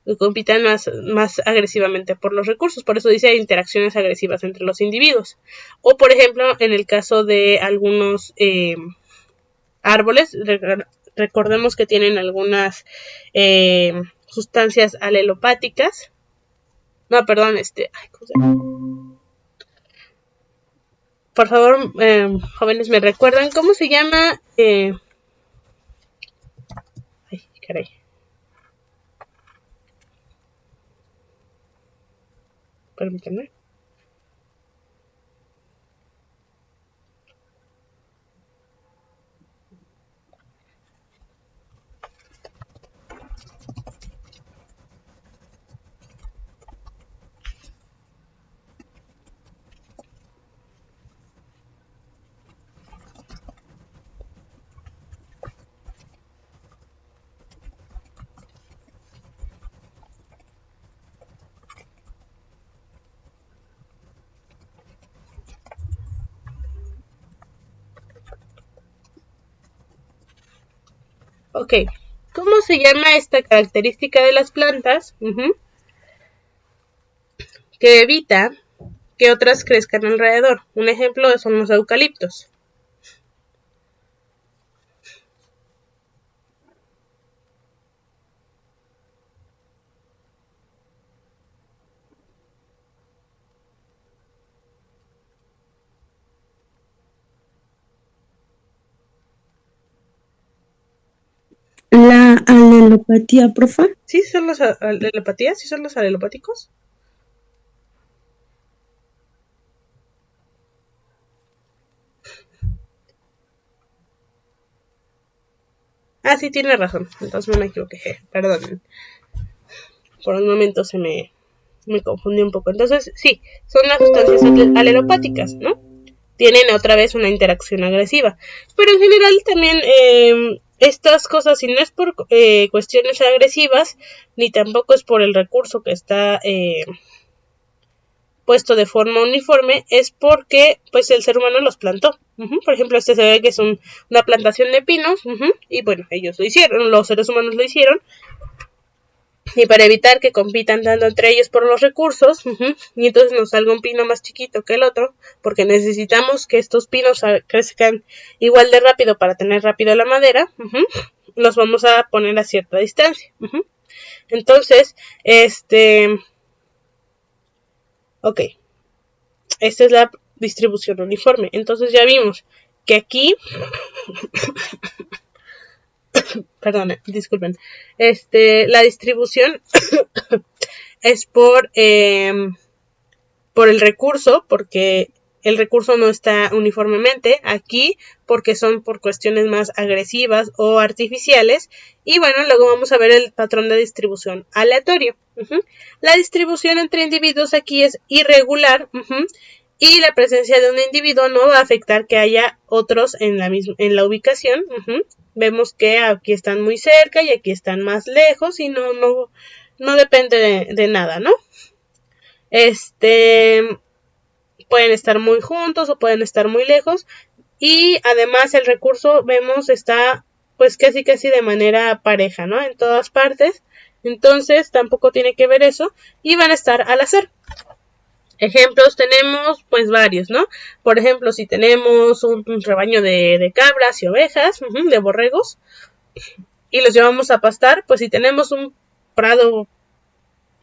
[SPEAKER 1] Y compitan más agresivamente por los recursos. Por eso dice interacciones agresivas entre los individuos. O por ejemplo, en el caso de algunos árboles, recordemos que tienen algunas sustancias alelopáticas. No, perdón, por favor, jóvenes, ¿me recuerdan cómo se llama? Ay, caray. Permítanme. Ok, ¿cómo se llama esta característica de las plantas? Que evita que otras crezcan alrededor. Un ejemplo son los eucaliptos.
[SPEAKER 2] La alelopatía, profa.
[SPEAKER 1] ¿Sí son los alelopatías? ¿Sí son los alelopáticos? Ah, sí, tiene razón. Entonces me equivoqué. Perdón. Por un momento me confundí un poco. Entonces, sí, son las sustancias alelopáticas, ¿no? Tienen otra vez una interacción agresiva. Pero en general también estas cosas, si no es por cuestiones agresivas, ni tampoco es por el recurso que está puesto de forma uniforme, es porque pues el ser humano los plantó. Por ejemplo, este se ve que es una plantación de pinos, y bueno, ellos lo hicieron, los seres humanos lo hicieron, y para evitar que compitan tanto entre ellos por los recursos, y entonces nos salga un pino más chiquito que el otro, porque necesitamos que estos pinos crezcan igual de rápido para tener rápido la madera, los vamos a poner a cierta distancia. Entonces, ok, esta es la distribución uniforme. Entonces ya vimos que aquí, perdón, disculpen, la distribución es por el recurso, porque el recurso no está uniformemente aquí, porque son por cuestiones más agresivas o artificiales. Y bueno, luego vamos a ver el patrón de distribución aleatorio. La distribución entre individuos aquí es irregular, y la presencia de un individuo no va a afectar que haya otros en la ubicación. Vemos que aquí están muy cerca y aquí están más lejos, y no depende de nada, ¿no? Pueden estar muy juntos o pueden estar muy lejos, y además el recurso, vemos, está pues casi de manera pareja, ¿no? En todas partes. Entonces tampoco tiene que ver eso, y van a estar al azar. Ejemplos tenemos pues varios, ¿no? Por ejemplo, si tenemos un rebaño de cabras y ovejas, de borregos, y los llevamos a pastar, pues si tenemos un prado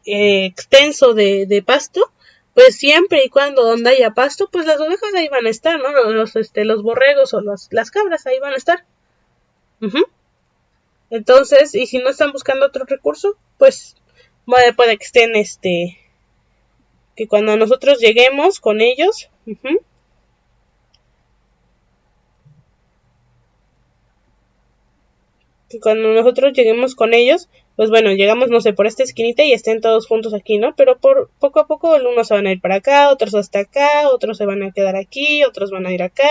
[SPEAKER 1] extenso de pasto, pues siempre y cuando donde haya pasto, pues las ovejas ahí van a estar, ¿no? Los borregos o las cabras ahí van a estar. Entonces, y si no están buscando otro recurso, pues puede que estén, que cuando nosotros lleguemos con ellos, que cuando nosotros lleguemos con ellos, pues bueno, llegamos, no sé, por esta esquinita y estén todos juntos aquí, ¿no? Pero por poco a poco unos se van a ir para acá, otros hasta acá, otros se van a quedar aquí, otros van a ir acá,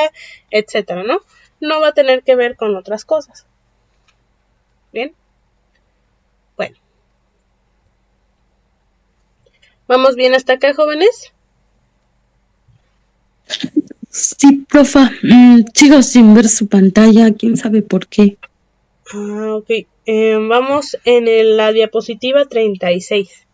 [SPEAKER 1] etcétera, ¿no? No va a tener que ver con otras cosas. ¿Bien? Bueno. ¿Vamos bien hasta acá, jóvenes?
[SPEAKER 2] Sí, profa. Sigo sin ver su pantalla, quién sabe por qué.
[SPEAKER 1] Ah, ok. Vamos en la diapositiva 36.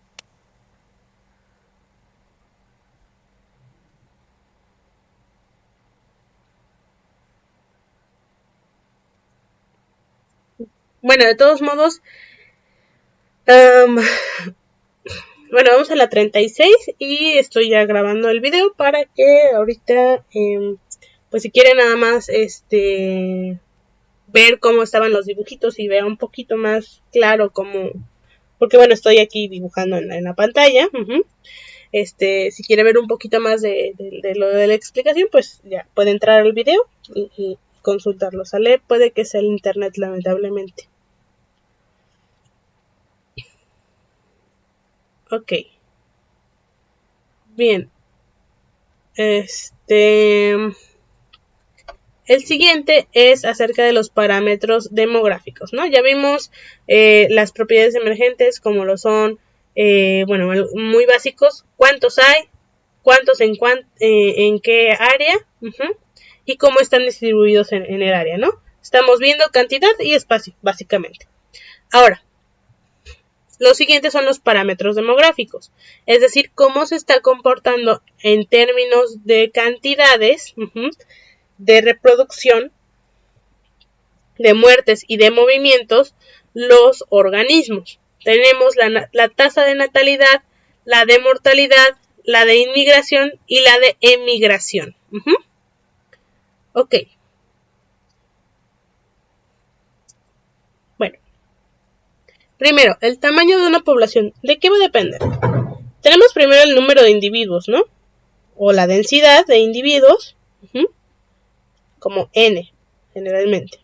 [SPEAKER 1] Bueno, de todos modos, bueno, vamos a la 36 y estoy ya grabando el video para que ahorita, pues si quieren nada más, ver cómo estaban los dibujitos y vea un poquito más claro cómo, porque bueno, estoy aquí dibujando en la pantalla. Si quiere ver un poquito más de lo de la explicación, pues ya puede entrar al video y consultarlo. Sale, puede que sea el internet, lamentablemente. Ok. Bien. El siguiente es acerca de los parámetros demográficos, ¿no? Ya vimos las propiedades emergentes, como lo son, bueno, muy básicos, cuántos hay, cuántos en qué área, y cómo están distribuidos en el área, ¿no? Estamos viendo cantidad y espacio, básicamente. Ahora, los siguientes son los parámetros demográficos, es decir, cómo se está comportando en términos de cantidades, de reproducción, de muertes y de movimientos, los organismos. Tenemos la tasa de natalidad, la de mortalidad, la de inmigración y la de emigración. Ok. Bueno. Primero, el tamaño de una población. ¿De qué va a depender? Tenemos primero el número de individuos, ¿no? O la densidad de individuos, como N, generalmente.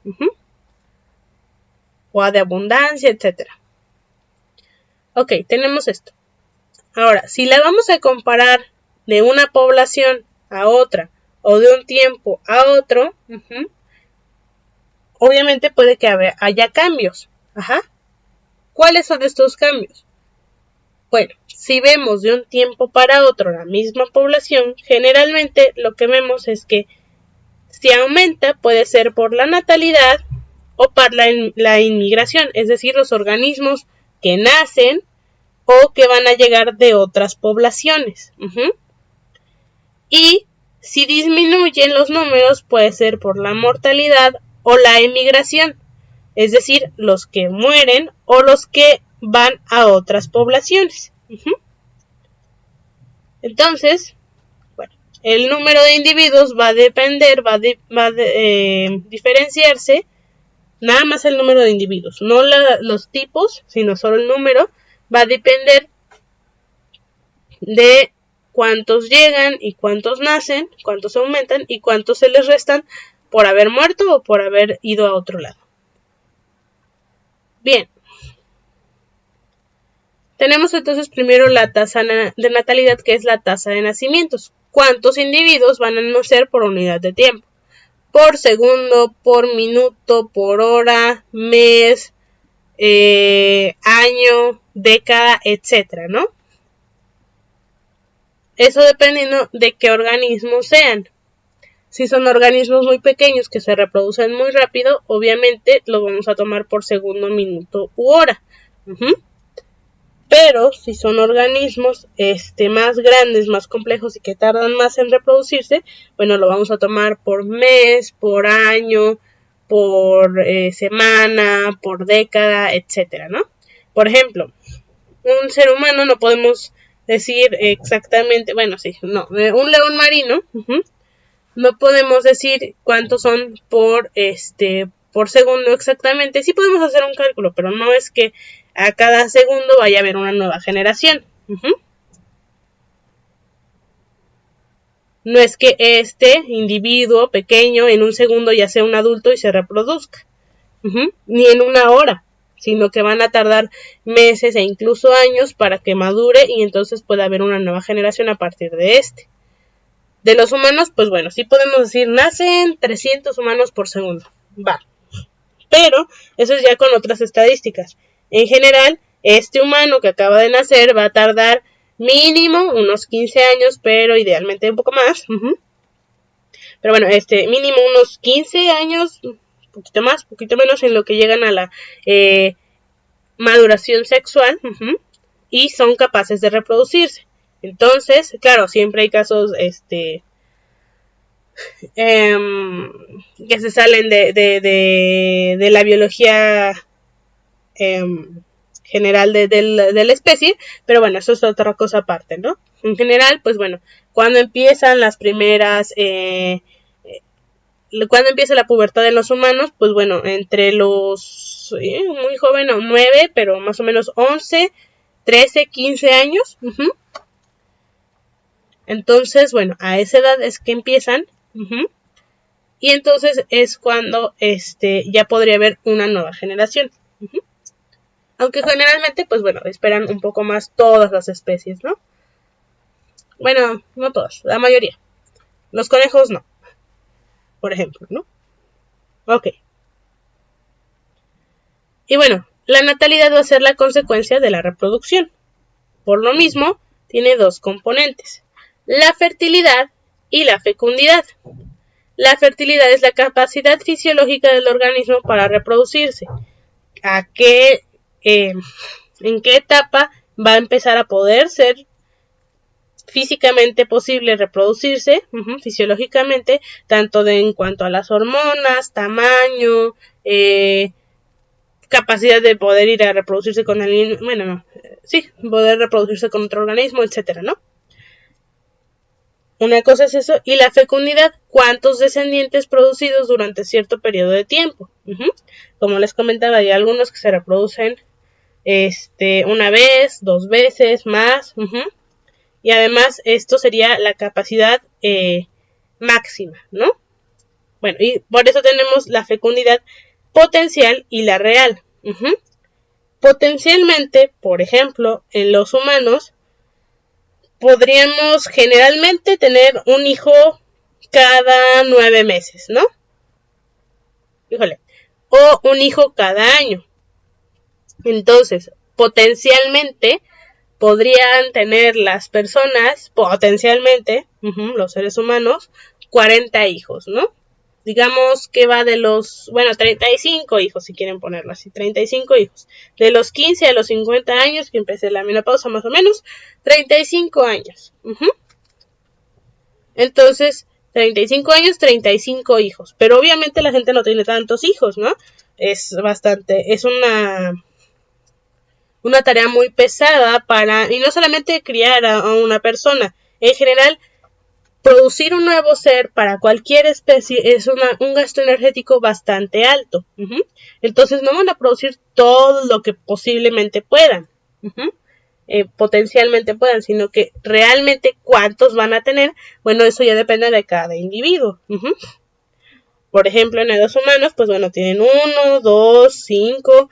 [SPEAKER 1] O A de abundancia, etc. Ok, tenemos esto. Ahora, si la vamos a comparar de una población a otra, o de un tiempo a otro, obviamente puede que haya cambios. ¿Cuáles son estos cambios? Bueno, si vemos de un tiempo para otro la misma población, generalmente lo que vemos es que si aumenta puede ser por la natalidad o por la inmigración, es decir, los organismos que nacen o que van a llegar de otras poblaciones. Y si disminuyen los números puede ser por la mortalidad o la emigración, es decir, los que mueren o los que van a otras poblaciones. Entonces, bueno, el número de individuos va a depender, va a diferenciarse, nada más el número de individuos, no los tipos, sino solo el número, va a depender de cuántos llegan y cuántos nacen, cuántos aumentan y cuántos se les restan por haber muerto o por haber ido a otro lado. Bien. Tenemos entonces primero la tasa de natalidad, que es la tasa de nacimientos. ¿Cuántos individuos van a nacer por unidad de tiempo? Por segundo, por minuto, por hora, mes, año, década, etcétera, ¿no? Eso dependiendo de qué organismos sean. Si son organismos muy pequeños que se reproducen muy rápido, obviamente los vamos a tomar por segundo, minuto u hora. Pero si son organismos más grandes, más complejos y que tardan más en reproducirse, bueno, lo vamos a tomar por mes, por año, por semana, por década, etcétera, ¿no? Por ejemplo, un ser humano no podemos decir exactamente, bueno, sí, no, un león marino, no podemos decir cuántos son por segundo exactamente. Sí podemos hacer un cálculo, pero no es que a cada segundo vaya a haber una nueva generación. No es que este individuo pequeño en un segundo ya sea un adulto y se reproduzca. Ni en una hora, sino que van a tardar meses e incluso años para que madure y entonces pueda haber una nueva generación a partir de este. De los humanos, pues bueno, sí podemos decir, nacen 300 humanos por segundo. Va. Pero eso es ya con otras estadísticas. En general, este humano que acaba de nacer va a tardar mínimo unos 15 años, pero idealmente un poco más. Pero bueno, mínimo unos 15 años, poquito más, poquito menos en lo que llegan a la maduración sexual y son capaces de reproducirse. Entonces, claro, siempre hay casos que se salen de la biología general de la especie, pero bueno, eso es otra cosa aparte, ¿no? En general, pues bueno, cuando empiezan las primeras cuando empieza la pubertad de los humanos, pues bueno, entre los muy joven, 9, pero más o menos 11, 13, 15 años. Entonces, bueno, a esa edad es que empiezan. Y entonces es cuando ya podría haber una nueva generación. Aunque generalmente, pues bueno, esperan un poco más todas las especies, ¿no? Bueno, no todas, la mayoría. Los conejos no. Por ejemplo, ¿no? Ok. Y bueno, la natalidad va a ser la consecuencia de la reproducción. Por lo mismo, tiene dos componentes: la fertilidad y la fecundidad. La fertilidad es la capacidad fisiológica del organismo para reproducirse. ¿En qué etapa va a empezar a poder ser físicamente posible reproducirse, fisiológicamente, tanto en cuanto a las hormonas, tamaño, capacidad de poder ir a reproducirse con alguien, poder reproducirse con otro organismo, etcétera, ¿no? Una cosa es eso, y la fecundidad, cuántos descendientes producidos durante cierto periodo de tiempo. Como les comentaba, hay algunos que se reproducen una vez, 2 veces, más. Y además esto sería la capacidad máxima, ¿no? Bueno, y por eso tenemos la fecundidad potencial y la real. Potencialmente, por ejemplo, en los humanos, podríamos generalmente tener un hijo cada 9 meses, ¿no? Híjole. O un hijo cada año. Entonces, potencialmente podrían tener las personas, potencialmente, los seres humanos, 40 hijos, ¿no? Digamos que va de los, 35 hijos, si quieren ponerlo así, 35 hijos. De los 15 a los 50 años, que empecé la menopausa más o menos, 35 años. Entonces, 35 años, 35 hijos. Pero obviamente la gente no tiene tantos hijos, ¿no? Es una tarea muy pesada y no solamente criar a una persona, en general, producir un nuevo ser para cualquier especie es un gasto energético bastante alto. Entonces no van a producir todo lo que posiblemente puedan, potencialmente puedan, sino que realmente cuántos van a tener, bueno, eso ya depende de cada individuo. Por ejemplo, en los humanos, pues bueno, tienen 1, 2, 5,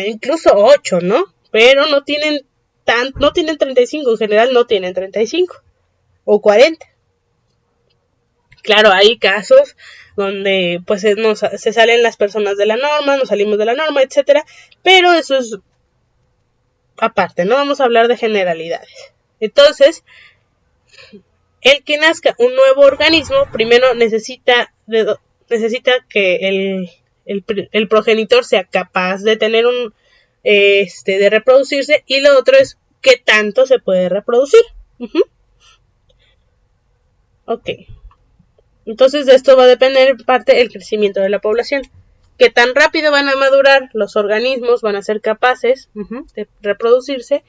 [SPEAKER 1] incluso 8, ¿no? Pero no tienen 35, en general no tienen 35 o 40. Claro, hay casos donde pues se salen las personas de la norma, nos salimos de la norma, etcétera, pero eso es aparte, no vamos a hablar de generalidades. Entonces, el que nazca un nuevo organismo, primero necesita que el progenitor sea capaz de tener de reproducirse, y lo otro es qué tanto se puede reproducir. Ok. Entonces de esto va a depender en parte el crecimiento de la población. Qué tan rápido van a madurar los organismos, van a ser capaces de reproducirse,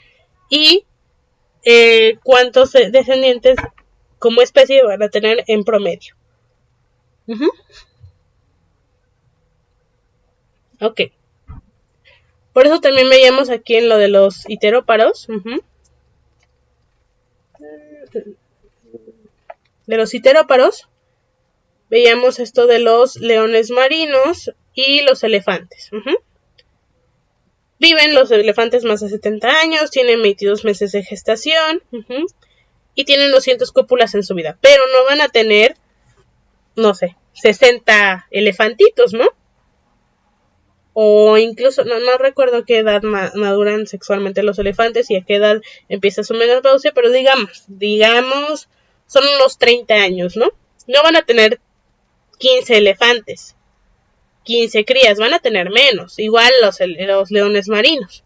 [SPEAKER 1] y cuántos descendientes como especie van a tener en promedio. Ok. Por eso también veíamos aquí en lo de los iteróparos. De los iteróparos veíamos esto de los leones marinos y los elefantes. Viven los elefantes más de 70 años, tienen 22 meses de gestación, y tienen 200 cópulas en su vida, pero no van a tener, no sé, 60 elefantitos, ¿no? O incluso, no recuerdo a qué edad maduran sexualmente los elefantes y a qué edad empieza su menopausia, pero digamos, son unos 30 años, ¿no? No van a tener 15 elefantes, 15 crías, van a tener menos, igual los leones marinos.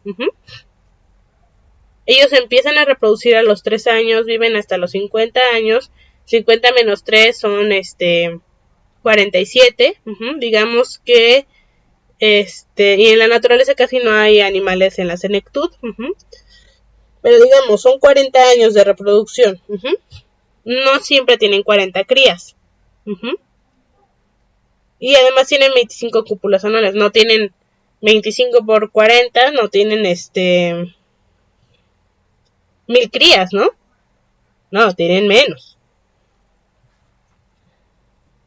[SPEAKER 1] Ellos empiezan a reproducir a los 3 años, viven hasta los 50 años, 50 menos 3 son 47, digamos que y en la naturaleza casi no hay animales en la senectud, pero digamos, son 40 años de reproducción. No siempre tienen 40 crías. Y además tienen 25 cópulas anuales, no tienen 25 por 40, no tienen 1000 crías, ¿no? No, tienen menos.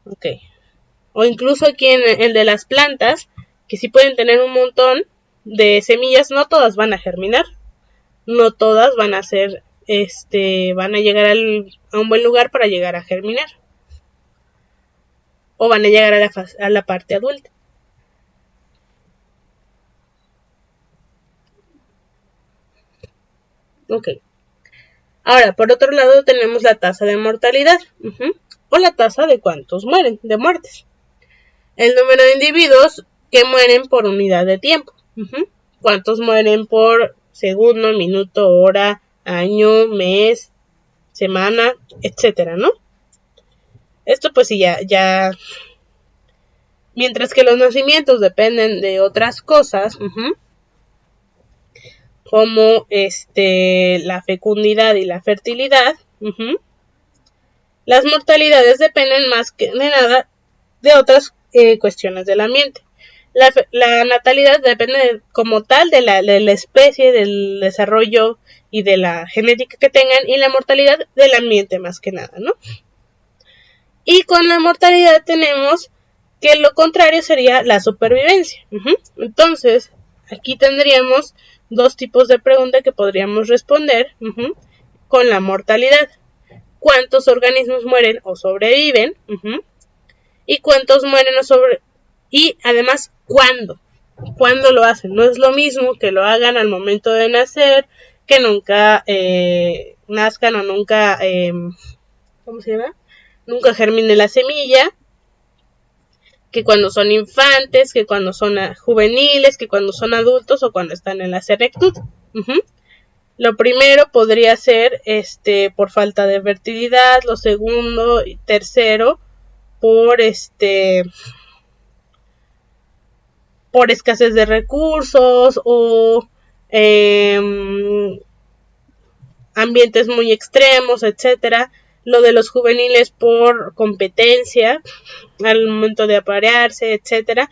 [SPEAKER 1] Ok. O incluso aquí en el de las plantas, que sí pueden tener un montón de semillas, no todas van a germinar, no todas van a ser, van a llegar a un buen lugar para llegar a germinar, o van a llegar a la parte adulta. Ok. Ahora, por otro lado, tenemos la tasa de mortalidad, o la tasa de cuántos mueren, de muertes. El número de individuos que mueren por unidad de tiempo. Cuántos mueren por segundo, minuto, hora, año, mes, semana, etcétera, ¿no? Esto pues sí, ya. Mientras que los nacimientos dependen de otras cosas, como la fecundidad y la fertilidad, las mortalidades dependen más que de nada de otras cuestiones del ambiente. La natalidad depende como tal de la especie, del desarrollo y de la genética que tengan, y la mortalidad del ambiente más que nada, ¿no? Y con la mortalidad tenemos que lo contrario sería la supervivencia. Entonces, aquí tendríamos dos tipos de pregunta que podríamos responder con la mortalidad. ¿Cuántos organismos mueren o sobreviven? Y cuántos mueren o sobreviven. Y además, ¿cuándo? ¿Cuándo lo hacen? No es lo mismo que lo hagan al momento de nacer, que nunca nazcan o nunca, ¿cómo se llama? Nunca germine la semilla, que cuando son infantes, que cuando son juveniles, que cuando son adultos o cuando están en la senectud. Lo primero podría ser por falta de fertilidad, lo segundo y tercero por escasez de recursos o ambientes muy extremos, etcétera. Lo de los juveniles por competencia al momento de aparearse, etcétera.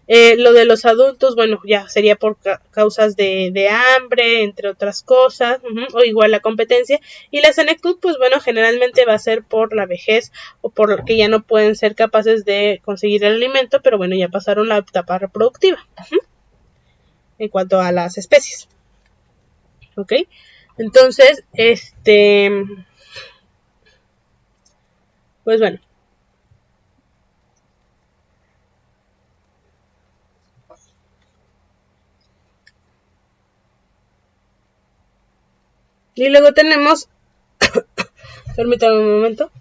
[SPEAKER 1] Lo de los adultos, bueno, ya sería por causas de hambre, entre otras cosas, o igual la competencia. Y la senectud, pues bueno, generalmente va a ser por la vejez o por que ya no pueden ser capaces de conseguir el alimento, pero bueno, ya pasaron la etapa reproductiva en cuanto a las especies. ¿Ok? Entonces, pues bueno. Y luego tenemos, permítame un momento.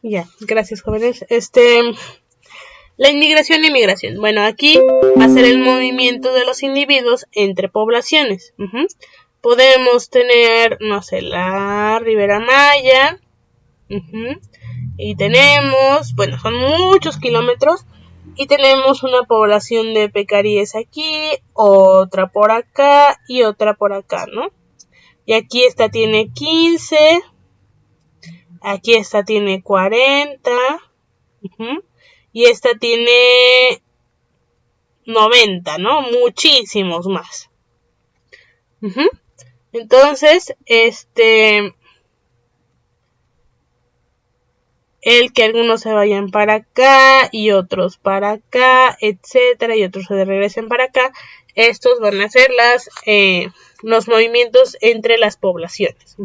[SPEAKER 1] Ya, gracias jóvenes. La inmigración y migración. Bueno, aquí va a ser el movimiento de los individuos entre poblaciones. Podemos tener, no sé, la Ribera Maya. Y tenemos, bueno, son muchos kilómetros. Y tenemos una población de pecaríes aquí, otra por acá y otra por acá, ¿no? Y aquí esta tiene 15. Aquí esta tiene 40. Y esta tiene 90, ¿no? Muchísimos más. Entonces, el que algunos se vayan para acá y otros para acá, etcétera, y otros se regresen para acá, estos van a ser los movimientos entre las poblaciones.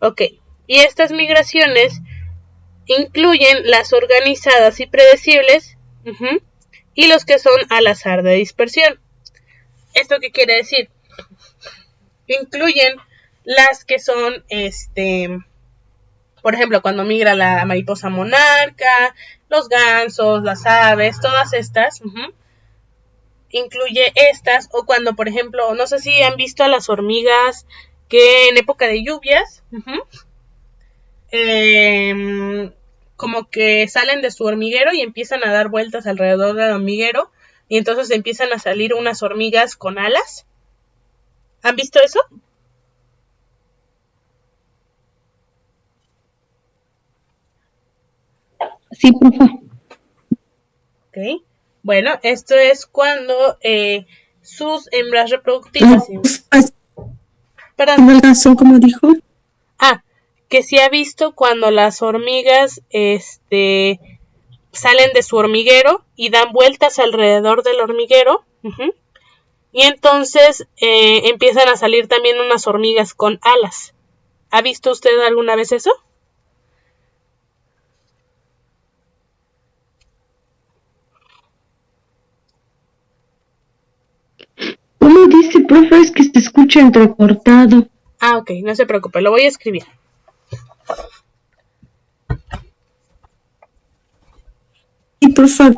[SPEAKER 1] Ok, y estas migraciones incluyen las organizadas y predecibles y los que son al azar de dispersión. ¿Esto qué quiere decir? Incluyen las que son, por ejemplo, cuando migra la mariposa monarca, los gansos, las aves, todas estas, incluye estas, o cuando, por ejemplo, no sé si han visto a las hormigas que en época de lluvias, como que salen de su hormiguero y empiezan a dar vueltas alrededor del hormiguero, y entonces empiezan a salir unas hormigas con alas. ¿Han visto eso?
[SPEAKER 2] Sí, por favor.
[SPEAKER 1] Ok. Bueno, esto es cuando sus hembras reproductivas.
[SPEAKER 2] Perdón. ¿Son como dijo?
[SPEAKER 1] Que se ha visto cuando las hormigas salen de su hormiguero y dan vueltas alrededor del hormiguero. y entonces empiezan a salir también unas hormigas con alas. ¿Ha visto usted alguna vez eso?
[SPEAKER 2] ¿Cómo dice, profe? Es que se escucha entrecortado.
[SPEAKER 1] Ah, ok, no se preocupe, lo voy a escribir.
[SPEAKER 2] Sí, profe.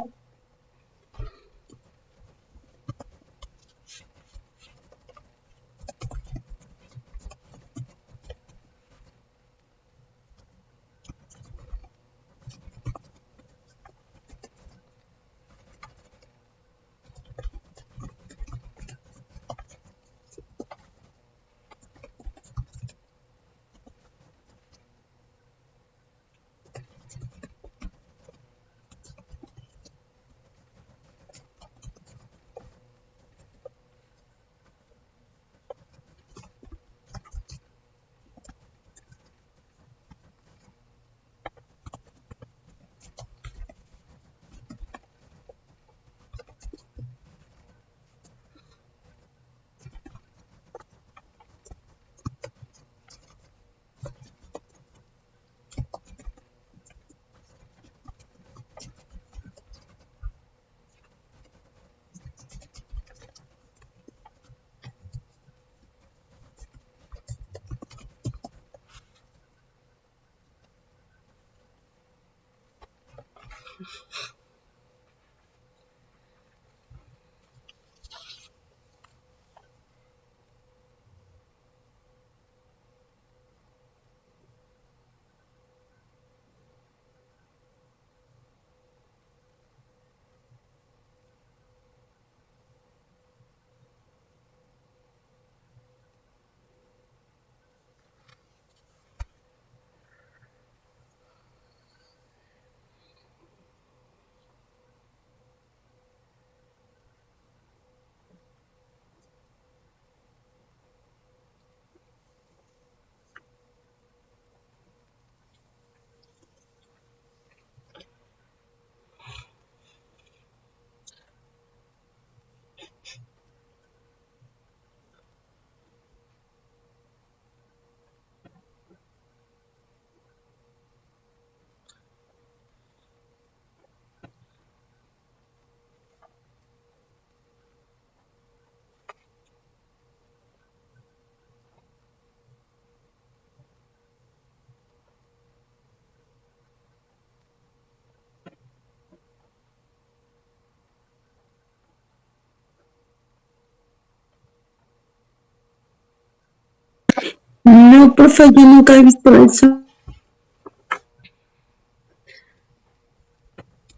[SPEAKER 2] No, profe, yo nunca he visto eso.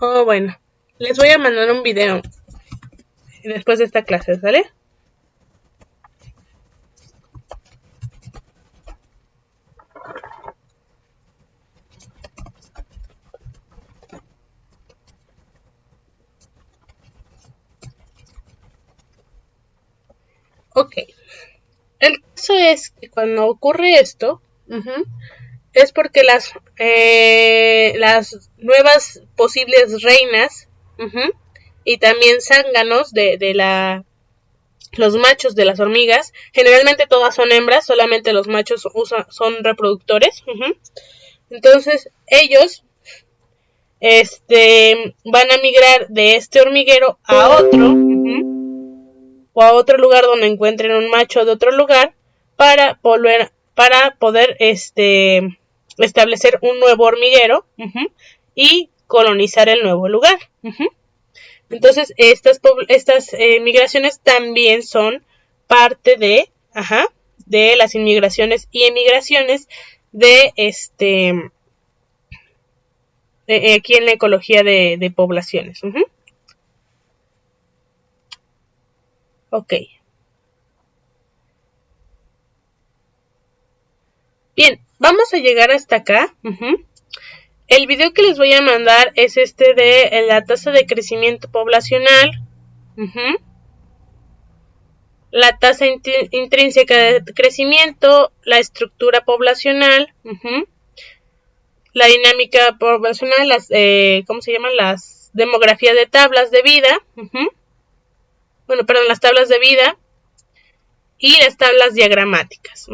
[SPEAKER 1] Oh, bueno, les voy a mandar un video después de esta clase, ¿sale? Ok, el caso es que cuando ocurre esto, es porque las nuevas posibles reinas y también zánganos de los machos de las hormigas, generalmente todas son hembras, solamente los machos son reproductores. Entonces ellos van a migrar de este hormiguero a otro, o a otro lugar donde encuentren un macho de otro lugar para poder establecer un nuevo hormiguero y colonizar el nuevo lugar. Entonces estas migraciones también son parte de las inmigraciones y emigraciones de aquí en la ecología de poblaciones. Ok. Bien, vamos a llegar hasta acá. El video que les voy a mandar es de la tasa de crecimiento poblacional, la tasa intrínseca de crecimiento, la estructura poblacional, la dinámica poblacional, ¿cómo se llaman? Las demografías de tablas de vida, bueno, perdón, las tablas de vida y las tablas diagramáticas.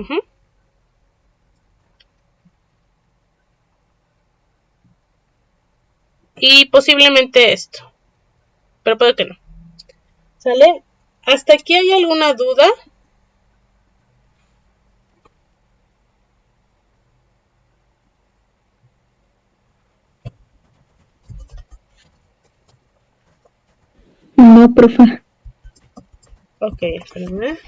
[SPEAKER 1] Y posiblemente esto, pero puede que no. ¿Sale? ¿Hasta aquí hay alguna duda?
[SPEAKER 2] No, profe.
[SPEAKER 1] Ok, espérenme.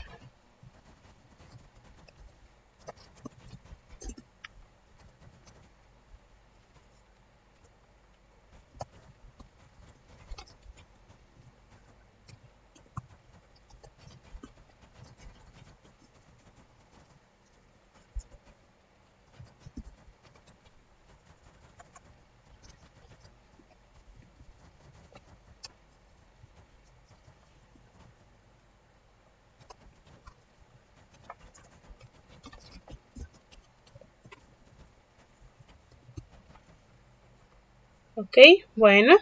[SPEAKER 1] Ok, bueno,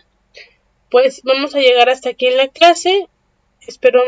[SPEAKER 1] pues vamos a llegar hasta aquí en la clase. Espero